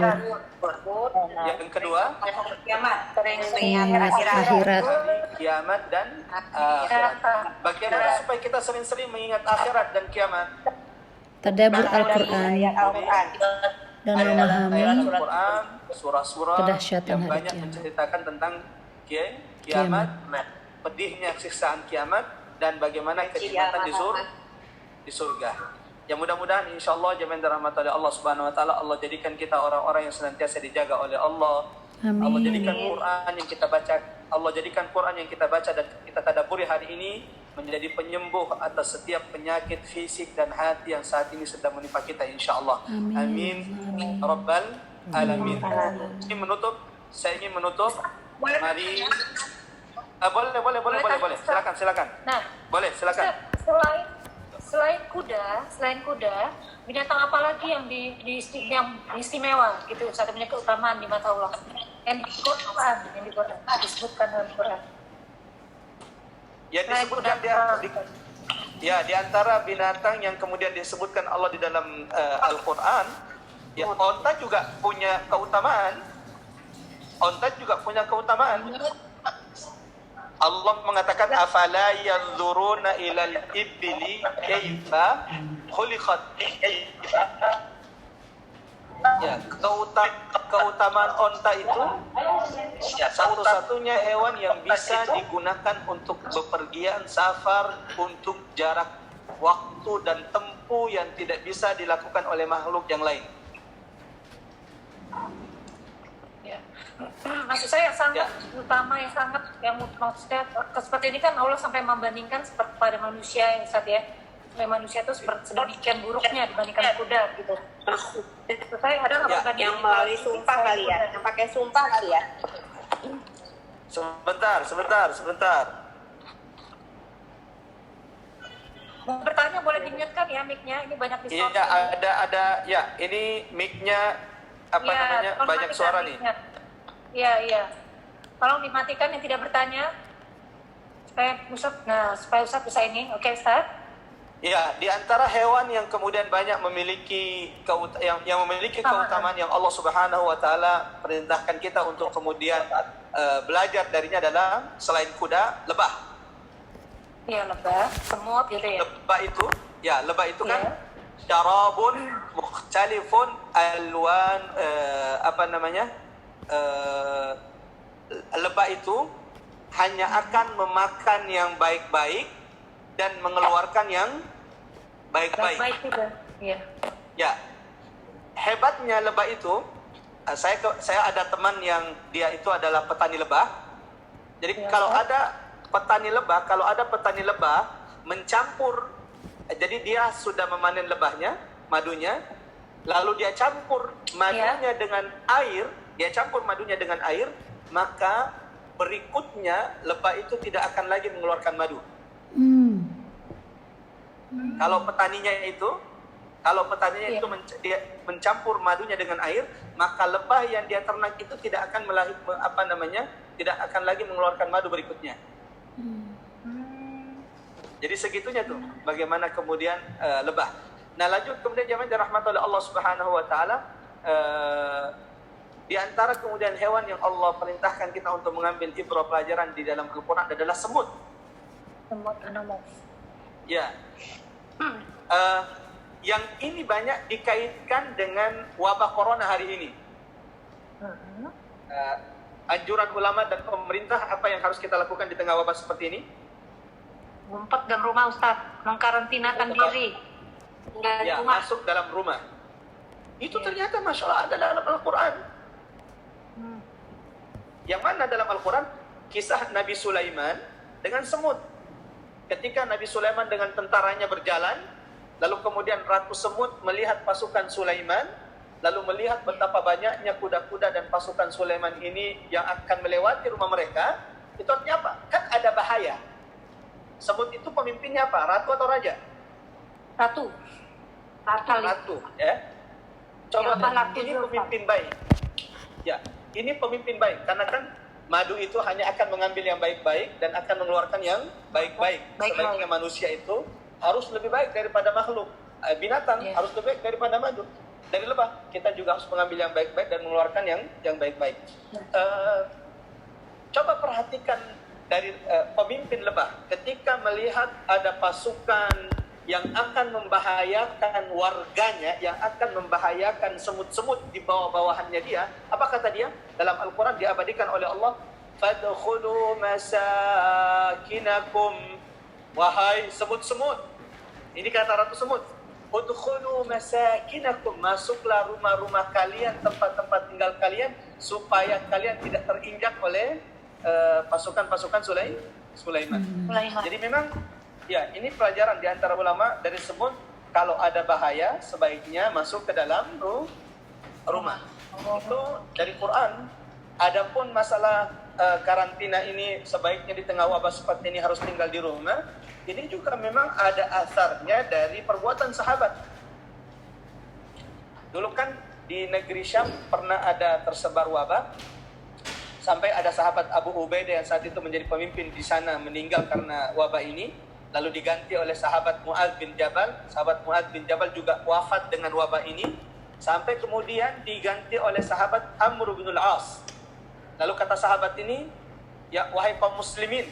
Yang kedua, Mengingat akhirat. kiamat dan akhirat. Bagaimana supaya kita sering-sering mengingat akhirat dan kiamat? Tadabbur Al-Quran dan memahami Al-Quran, surah-surah kedahsyatan yang hari banyak kiamat. menceritakan tentang kiamat, pedihnya siksaan kiamat, dan bagaimana kenikmatan di surga. Yang mudah-mudahan insyaallah jemaah dirahmati oleh Allah Subhanahu wa taala, Allah jadikan kita orang-orang yang senantiasa dijaga oleh Allah. Amin. Allah jadikan Quran yang kita baca, Allah jadikan Quran yang kita baca dan kita tadabburi hari ini menjadi penyembuh atas setiap penyakit fisik dan hati yang saat ini sedang menimpa kita insyaallah. Amin. Rabbal alamin. Saya ingin menutup. Mari. Boleh. Silakan. Nah, Boleh, silakan. Selain kuda, binatang apa lagi yang yang istimewa gitu, Ustaz, punya keutamaan di mata Allah yang disebutkan dalam Quran. Ya disebutkan di antara binatang yang kemudian disebutkan Allah di dalam Al-Quran, ya onta juga punya keutamaan. Allah mengatakan afala yanzuruna ilal ibli kaifa khuliqat. Ya, keutamaan onta itu satu-satunya hewan yang bisa digunakan untuk bepergian safar untuk jarak waktu dan tempuh yang tidak bisa dilakukan oleh makhluk yang lain. Maksud saya yang sangat utama, maksudnya seperti ini kan Allah sampai membandingkan seperti pada manusia yang saat ya, manusia itu sedemikian buruknya dibandingkan kuda gitu. Maksud saya ada Yang melalui sumpah kali ya, yang pakai sumpah kali ya. Sebentar. Mau bertanya boleh di-mute kan ya mic-nya, ini banyak Iya, ada ya, ini mic-nya namanya banyak suara nih. Iya. Tolong dimatikan yang tidak bertanya supaya Ustaz bisa ini. Oke, Ustaz. Ya, di antara hewan yang kemudian banyak memiliki keutamaan yang Allah Subhanahu wa taala perintahkan kita untuk kemudian belajar darinya adalah selain kuda, lebah. Iya, lebah, semut gitu ya. Lebah itu kan syarabun mukhtalifun alwan lebah itu hanya akan memakan yang baik-baik dan mengeluarkan yang baik-baik. Baik juga. Iya. Ya. Hebatnya lebah itu, saya ada teman yang dia itu adalah petani lebah. Jadi kalau ada petani lebah mencampur, jadi dia sudah memanen lebahnya, madunya, lalu dia campur madunya dengan air, maka berikutnya lebah itu tidak akan lagi mengeluarkan madu. Kalau petaninya itu dia mencampur madunya dengan air, maka lebah yang dia ternak itu tidak akan tidak akan lagi mengeluarkan madu berikutnya. Jadi segitunya tuh bagaimana kemudian lebah. Nah, lanjut kemudian jemaah dirahmati oleh Allah Subhanahu wa taala, di antara kemudian hewan yang Allah perintahkan kita untuk mengambil ibrah pelajaran di dalam Al-Quran adalah semut. Semut anomus. Ya. Yang ini banyak dikaitkan dengan wabah corona hari ini. Anjuran ulama dan pemerintah apa yang harus kita lakukan di tengah wabah seperti ini? Ngumpet dalam rumah, Ustaz, mengkarantinakan diri. Ya, masuk dalam rumah. Itu ternyata Masya Allah ada dalam Al-Quran. Yang mana dalam Al-Quran? Kisah Nabi Sulaiman dengan semut. Ketika Nabi Sulaiman dengan tentaranya berjalan, lalu kemudian Ratu Semut melihat pasukan Sulaiman, lalu melihat betapa banyaknya kuda-kuda dan pasukan Sulaiman ini yang akan melewati rumah mereka. Itu artinya apa? Kan ada bahaya. Semut itu pemimpinnya apa? Ratu atau raja? Ratu. Ya. Coba ini pemimpin baik. Ya, ini pemimpin baik. Karena kan madu itu hanya akan mengambil yang baik-baik dan akan mengeluarkan yang baik-baik. Sebaiknya manusia itu harus lebih baik daripada makhluk. binatang Iya. harus lebih baik daripada madu. Dari lebah kita juga harus mengambil yang baik-baik dan mengeluarkan yang baik-baik. Coba perhatikan dari pemimpin lebah ketika melihat ada pasukan yang akan membahayakan warganya, yang akan membahayakan semut-semut di bawah-bawahannya dia. Apa kata dia? Dalam Al-Quran diabadikan oleh Allah, fadkhulu masakinakum, wahai semut-semut. Ini kata Ratu Semut, udkhulu masakinakum, masuklah rumah-rumah kalian, tempat-tempat tinggal kalian, supaya kalian tidak terinjak oleh pasukan-pasukan Sulaiman. Jadi memang ya, ini pelajaran di antara ulama dari semut, kalau ada bahaya sebaiknya masuk ke dalam rumah. Itu dari Quran. Adapun masalah karantina ini sebaiknya di tengah wabah seperti ini harus tinggal di rumah, ini juga memang ada asarnya dari perbuatan sahabat. Dulu kan di negeri Syam pernah ada tersebar wabah, sampai ada sahabat Abu Ubaidah yang saat itu menjadi pemimpin di sana meninggal karena wabah ini, lalu diganti oleh sahabat Mu'adz bin Jabal. Sahabat Mu'adz bin Jabal juga wafat dengan wabah ini, sampai kemudian diganti oleh sahabat Amr bin al-As. Lalu kata sahabat ini, ya wahai kaum muslimin,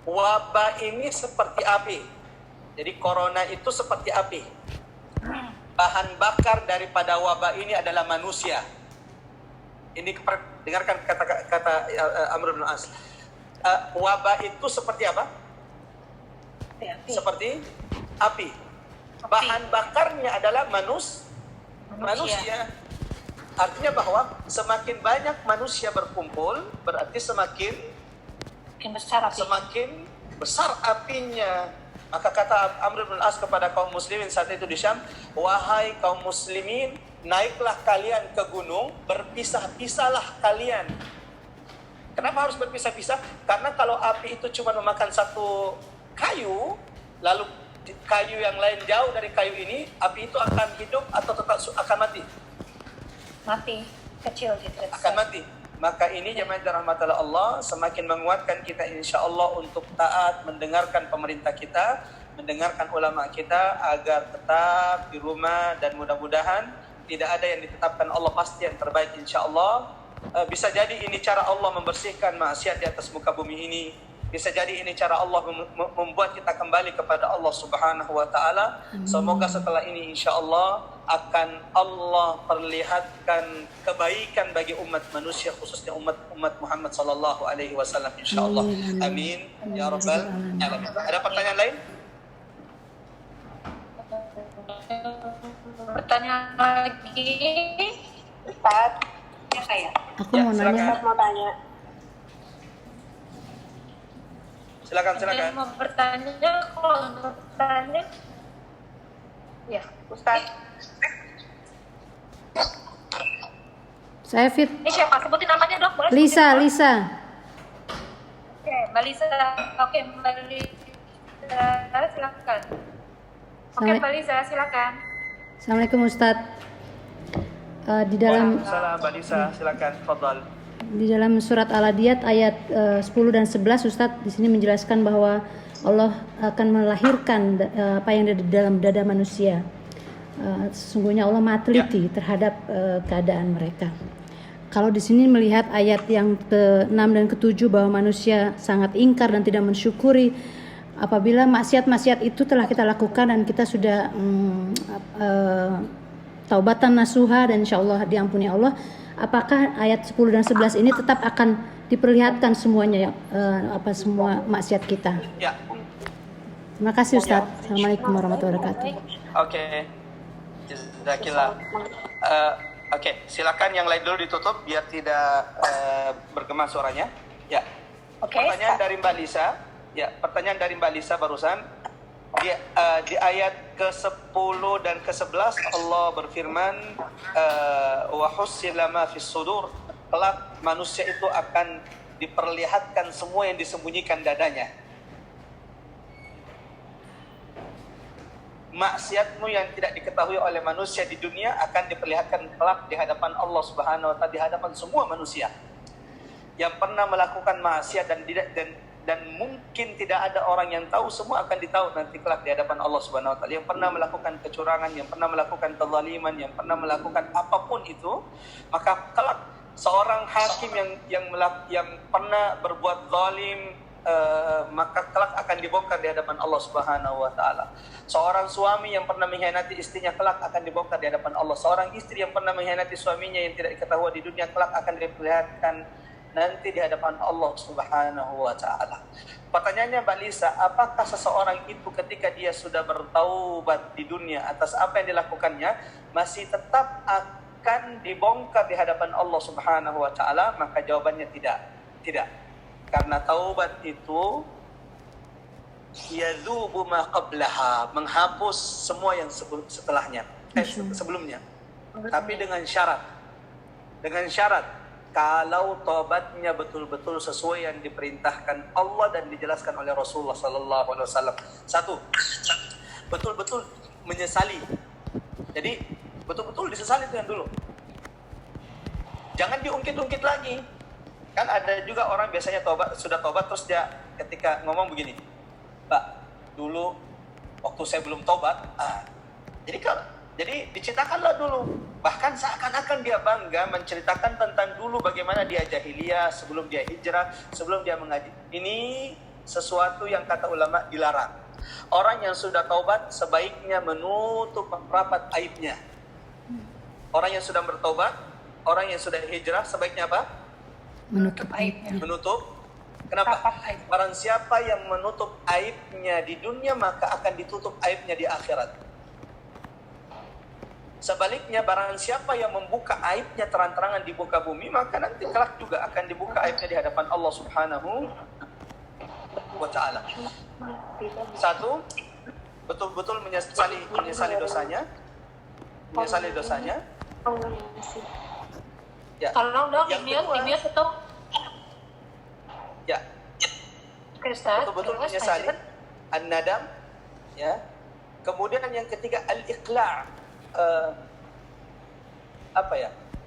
wabah ini seperti api. Jadi corona itu seperti api. Bahan bakar daripada wabah ini adalah manusia. Ini dengarkan kata Amr bin As. Wabah itu seperti apa? Api. Seperti api. Bahan bakarnya adalah manusia. Artinya bahwa semakin banyak manusia berkumpul, berarti semakin besar apinya. Maka kata Amr bin As kepada kaum muslimin saat itu di Syam, wahai kaum muslimin, naiklah kalian ke gunung, berpisah-pisahlah kalian. Kenapa harus berpisah-pisah? Karena kalau api itu cuma memakan satu kayu, lalu kayu yang lain jauh dari kayu ini, api itu akan hidup atau tetap akan mati? Mati, kecil gitu. Akan mati. Maka ini jemaah dirahmati Allah, semakin menguatkan kita insya Allah untuk taat, mendengarkan pemerintah kita, mendengarkan ulama kita agar tetap di rumah, dan mudah-mudahan tidak ada yang ditetapkan Allah pasti yang terbaik insya Allah. Bisa jadi ini cara Allah membersihkan maksiat di atas muka bumi ini. Bisa jadi ini cara Allah membuat kita kembali kepada Allah Subhanahu wa taala. Semoga setelah ini insya-Allah akan Allah perlihatkan kebaikan bagi umat manusia, khususnya umat Muhammad sallallahu alaihi wasallam insya-Allah. Amin ya rabbal alamin. Ada pertanyaan lain? Pertanyaan lagi, Ustaz, ya saya. Aku mau nanya. Ustaz mau tanya. Silakan. Yang mau bertanya, kalau mau bertanya, ya. Ustaz, Saya Fit. Ini siapa? Sebutin namanya dok, boleh? Lisa. Oke, Mbak Lisa. Oke, Mbak Lisa, silakan. Oke, Mbak Lisa, silakan. Assalamualaikum Ustadz. Di dalam Waalaikumsalam Mbak Lisa, silakan, tafadhal. Di dalam surat Al-Adiyat ayat 10 dan 11 Ustadz di sini menjelaskan bahwa Allah akan melahirkan apa yang ada di dalam dada manusia. Sesungguhnya Allah maha teliti terhadap keadaan mereka. Kalau di sini melihat ayat yang ke-6 dan ke-7 bahwa manusia sangat ingkar dan tidak mensyukuri apabila maksiat-maksiat itu telah kita lakukan dan kita sudah taubatan nasuha dan insyaallah diampuni Allah. Apakah ayat 10 dan 11 ini tetap akan diperlihatkan semuanya semua maksiat kita? Ya. Terima kasih Ustaz. Assalamualaikum warahmatullahi wabarakatuh. Oke. Jazakillah. Oke, silakan yang lain dulu ditutup biar tidak bergema suaranya. Ya. Oke. Pertanyaan dari Mbak Lisa. Ya, pertanyaan dari Mbak Lisa barusan. Di ayat ke-10 dan ke-11 Allah berfirman wa hussila ma fis sudur, kelak manusia itu akan diperlihatkan semua yang disembunyikan dadanya. Maksiatmu yang tidak diketahui oleh manusia di dunia akan diperlihatkan kelak di hadapan Allah Subhanahu wa taala, di hadapan semua manusia yang pernah melakukan maksiat dan dan mungkin tidak ada orang yang tahu, semua akan ditahu nanti kelak di hadapan Allah Subhanahu wa taala. Yang pernah melakukan kecurangan, yang pernah melakukan kezaliman, yang pernah melakukan apapun itu, maka kelak seorang hakim yang pernah berbuat zalim, maka kelak akan dibongkar di hadapan Allah Subhanahu wa taala. Seorang suami yang pernah mengkhianati istrinya kelak akan dibongkar di hadapan Allah. Seorang istri yang pernah mengkhianati suaminya yang tidak diketahui di dunia kelak akan diperlihatkan nanti di hadapan Allah Subhanahu wa taala. Pertanyaannya Mbak Lisa, apakah seseorang itu ketika dia sudah bertaubat di dunia atas apa yang dilakukannya masih tetap akan dibongkar di hadapan Allah Subhanahu wa taala? Maka jawabannya tidak. Tidak. Karena taubat itu yadhubu ma qablaha, menghapus semua yang setelahnya, sebelumnya. Tapi dengan syarat. Dengan syarat kalau taubatnya betul-betul sesuai yang diperintahkan Allah dan dijelaskan oleh Rasulullah sallallahu alaihi wasallam. Satu, betul-betul menyesali. Jadi betul-betul disesali itu yang dulu. Jangan diungkit-ungkit lagi. Kan ada juga orang biasanya sudah tobat terus dia ketika ngomong begini, Pak, dulu waktu saya belum tobat, jadi diceritakanlah dulu. Bahkan seakan-akan dia bangga menceritakan tentang dulu bagaimana dia jahiliyah, sebelum dia hijrah, sebelum dia mengaji. Ini sesuatu yang kata ulama dilarang. Orang yang sudah taubat sebaiknya menutup rapat aibnya. Orang yang sudah bertaubat, orang yang sudah hijrah sebaiknya apa? Menutup aibnya. Menutup. Kenapa? Barang siapa yang menutup aibnya di dunia maka akan ditutup aibnya di akhirat. Sebaliknya barang siapa yang membuka aibnya terang-terangan di muka bumi maka nanti kelak juga akan dibuka aibnya di hadapan Allah Subhanahu wa taala. Satu, betul-betul menyesali dosanya. Menyesali dosanya. Ya. Tolong dong di-mute itu. Ya. Oke, Ustaz. Betul-betul menyesali. An-nadam. Ya. Kemudian yang ketiga al-iqla'.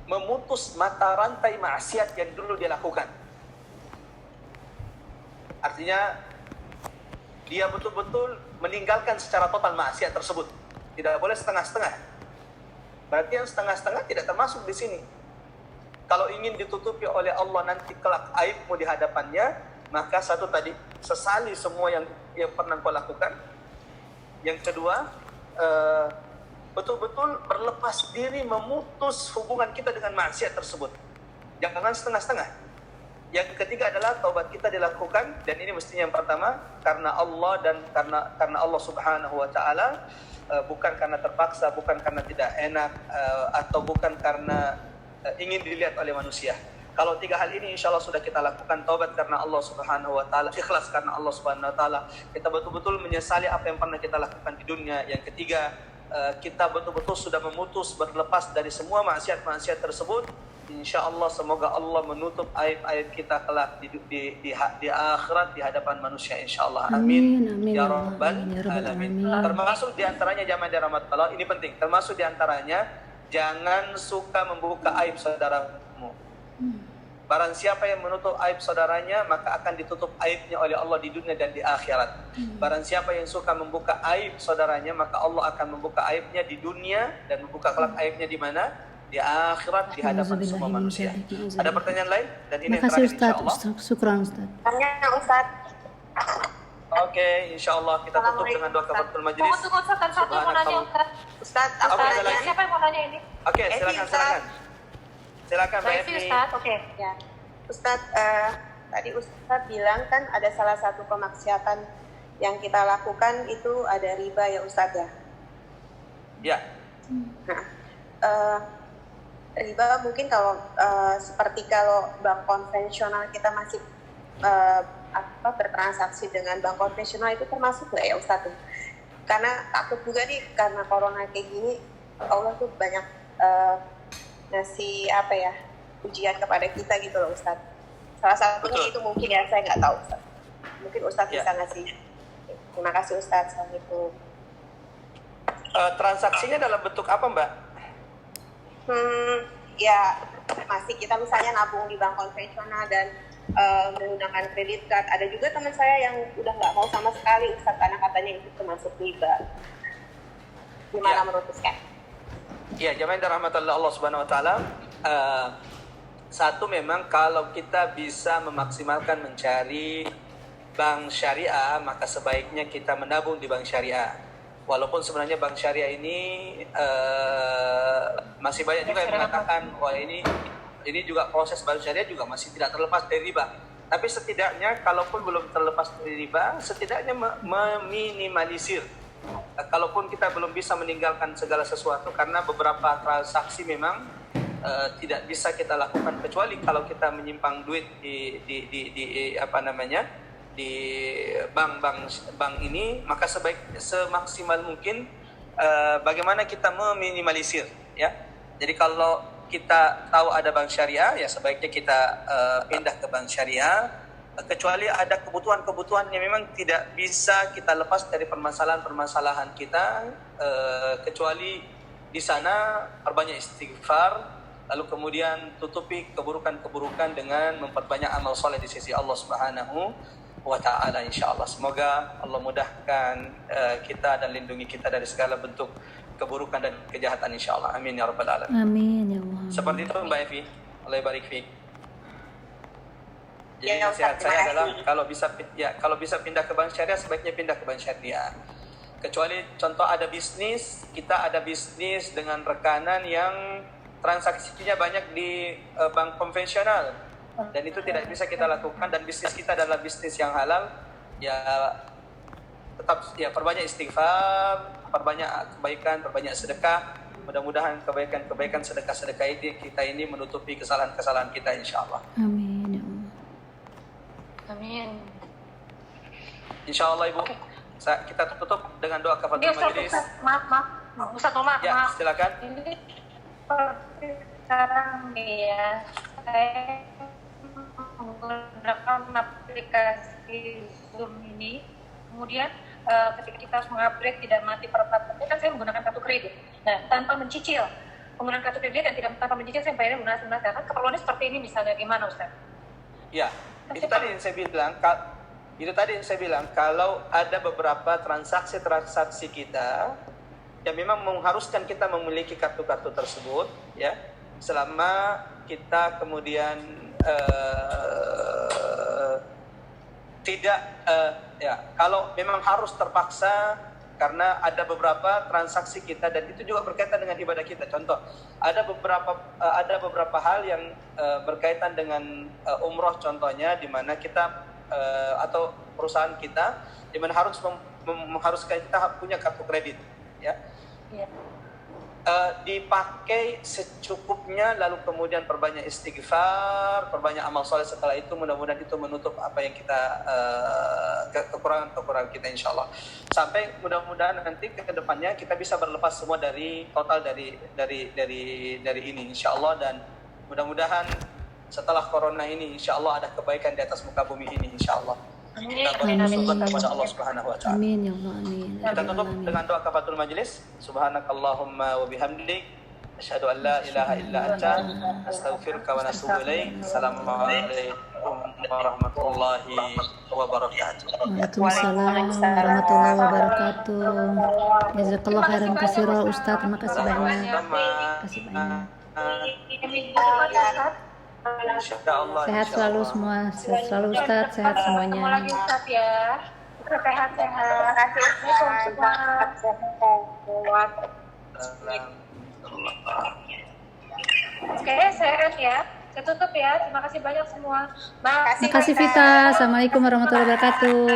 Memutus mata rantai maksiat yang dulu dia lakukan. Artinya dia betul-betul meninggalkan secara total maksiat tersebut. Tidak boleh setengah-setengah. Berarti yang setengah-setengah tidak termasuk di sini. Kalau ingin ditutupi oleh Allah nanti kelak aibmu di hadapannya, maka satu tadi, sesali semua yang pernah kau lakukan. Yang kedua, betul-betul berlepas diri memutus hubungan kita dengan maksiat tersebut. Jangan setengah-setengah. Yang ketiga adalah taubat kita dilakukan, dan ini mestinya yang pertama karena Allah dan karena Allah Subhanahu wa taala, bukan karena terpaksa, bukan karena tidak enak, atau bukan karena ingin dilihat oleh manusia. Kalau tiga hal ini insya Allah sudah kita lakukan, taubat karena Allah Subhanahu wa taala, ikhlas karena Allah Subhanahu wa taala, kita betul-betul menyesali apa yang pernah kita lakukan di dunia. Yang ketiga, kita betul-betul sudah memutus, berlepas dari semua maksiat-maksiat tersebut. Insya Allah semoga Allah menutup aib-aib kita kelak di akhirat di hadapan manusia insya Allah. Amin. Amin. Ya Rabbal Alamin. Termasuk diantaranya jamaah dirahmati Allah, ini penting. Termasuk diantaranya jangan suka membuka aib saudaramu. Barang siapa yang menutup aib saudaranya maka akan ditutup aibnya oleh Allah di dunia dan di akhirat. Barang siapa yang suka membuka aib saudaranya maka Allah akan membuka aibnya di dunia dan membuka kelak aibnya di mana? Di akhirat di hadapan semua manusia. Ada pertanyaan lain? Dan ini yang terakhir insyaAllah. Syukran Ustaz. Tanya Ustaz. Oke, insyaAllah kita tutup dengan doa kafaratul majlis. Tunggu Ustaz, satu mau nanya Ustaz. Ustaz, ada lagi? Siapa yang mau nanya ini? Oke, silakan. Silakan Mbak Evi. Ustaz, oke. Ya. Ustaz, tadi Ustaz bilang kan ada salah satu kemaksiatan yang kita lakukan itu ada riba ya Ustaz ya? Ya. Nah, riba mungkin kalau seperti kalau bank konvensional kita masih bertransaksi dengan bank konvensional itu termasuk nggak ya Ustaz? Karena takut juga nih karena corona kayak gini Allah tuh banyak ngasih ujian kepada kita gitu loh Ustaz. Salah satunya itu mungkin ya, saya nggak tahu Ustaz. Mungkin Ustaz bisa ngasih. Terima kasih Ustaz. Assalamualaikum. Transaksinya dalam bentuk apa Mbak? ya masih kita misalnya nabung di bank konvensional dan menggunakan kredit card. Ada juga teman saya yang udah nggak mau sama sekali Ustaz, karena katanya itu termasuk riba. Gimana menurut Ustaz? Ya, jamaah yang dirahmati Allah Subhanahu wa taala, satu memang kalau kita bisa memaksimalkan mencari bank syariah, maka sebaiknya kita menabung di bank syariah. Walaupun sebenarnya bank syariah ini masih banyak juga yang mengatakan wah ini juga proses bank syariah juga masih tidak terlepas dari riba. Tapi setidaknya kalaupun belum terlepas dari riba, setidaknya meminimalisir. Kalaupun kita belum bisa meninggalkan segala sesuatu, karena beberapa transaksi memang tidak bisa kita lakukan kecuali kalau kita menyimpang duit di bank ini, maka semaksimal mungkin bagaimana kita meminimalisir, ya. Jadi kalau kita tahu ada bank syariah, ya sebaiknya kita pindah ke bank syariah, kecuali ada kebutuhan-kebutuhan yang memang tidak bisa kita lepas dari permasalahan-permasalahan kita, kecuali di sana perbanyak istighfar, lalu kemudian tutupi keburukan-keburukan dengan memperbanyak amal soleh di sisi Allah Subhanahu wa ta'ala, insyaAllah. Semoga Allah mudahkan kita dan lindungi kita dari segala bentuk keburukan dan kejahatan, insyaAllah. Amin ya rabbal alamin. Amin ya Allah. Seperti itu Mbak Evi. Allah barik fiik. Jadi Ya, nasihat Ustaz, saya terima adalah kasih. kalau bisa pindah ke bank syariah, sebaiknya pindah ke bank syariah. Kecuali contoh ada bisnis, kita ada bisnis dengan rekanan yang transaksinya banyak di bank konvensional, dan itu tidak bisa kita lakukan, dan bisnis kita adalah bisnis yang halal, ya tetap ya perbanyak istighfar, perbanyak kebaikan, perbanyak sedekah. Mudah-mudahan kebaikan sedekah kita ini menutupi kesalahan-kesalahan kita, insyaallah. Amin ya Allah. Amin. Insyaallah Ibu. Kita tutup dengan doa kafaratul majelis. Maaf. Ustaz, maaf. Ya, silakan. Ini seperti sekarang nih ya, saya menggunakan aplikasi Zoom ini, kemudian ketika kita harus mengupgrade tidak mati perangkat, kan saya menggunakan kartu kredit. Nah, tanpa mencicil, penggunaan kartu kredit dan tanpa mencicil, saya bayarnya menggunakan lunas, karena keperluannya seperti ini misalnya, gimana Ustaz? Ya, itu tadi yang saya bilang, kalau ada beberapa transaksi kita yang memang mengharuskan kita memiliki kartu-kartu tersebut, ya, selama kita kemudian kalau memang harus terpaksa karena ada beberapa transaksi kita, dan itu juga berkaitan dengan ibadah kita. Contoh, ada beberapa hal yang berkaitan dengan umroh contohnya, di mana kita atau perusahaan kita di mana mengharuskan kita punya kartu kredit, ya. Iya. Dipakai secukupnya, lalu kemudian perbanyak istighfar, perbanyak amal soleh setelah itu. Mudah-mudahan itu menutup apa yang kita kekurangan kita, insyaallah. Sampai mudah-mudahan nanti ke depannya kita bisa berlepas semua dari ini, insyaallah. Dan mudah-mudahan setelah corona ini, insyaallah ada kebaikan di atas muka bumi ini, insyaallah. Kita bersyukur kepada Allah Subhanahu wa ta'ala. Amin ya Allah, amin. Kita tutup dengan doa kafaratul majelis. Subhanakallahumma wa bihamdik, asyhadu an la ilaha illa anta, astaghfiruka wa atubu ilaik. Assalamualaikum warahmatullahi wabarakatuh. Waalaikumsalam warahmatullahi wabarakatuh. Jazakallah khairan katsira Ustaz. Terima kasih banyak. Insyaallah. Sehat selalu semua. Sehat selalu Ustaz, sehat semuanya. Ustaz ya. Sehat-sehat. Oke, sehat ya. Saya tutup ya. Terima kasih banyak semua. Terima kasih Vita. Assalamualaikum warahmatullahi wabarakatuh.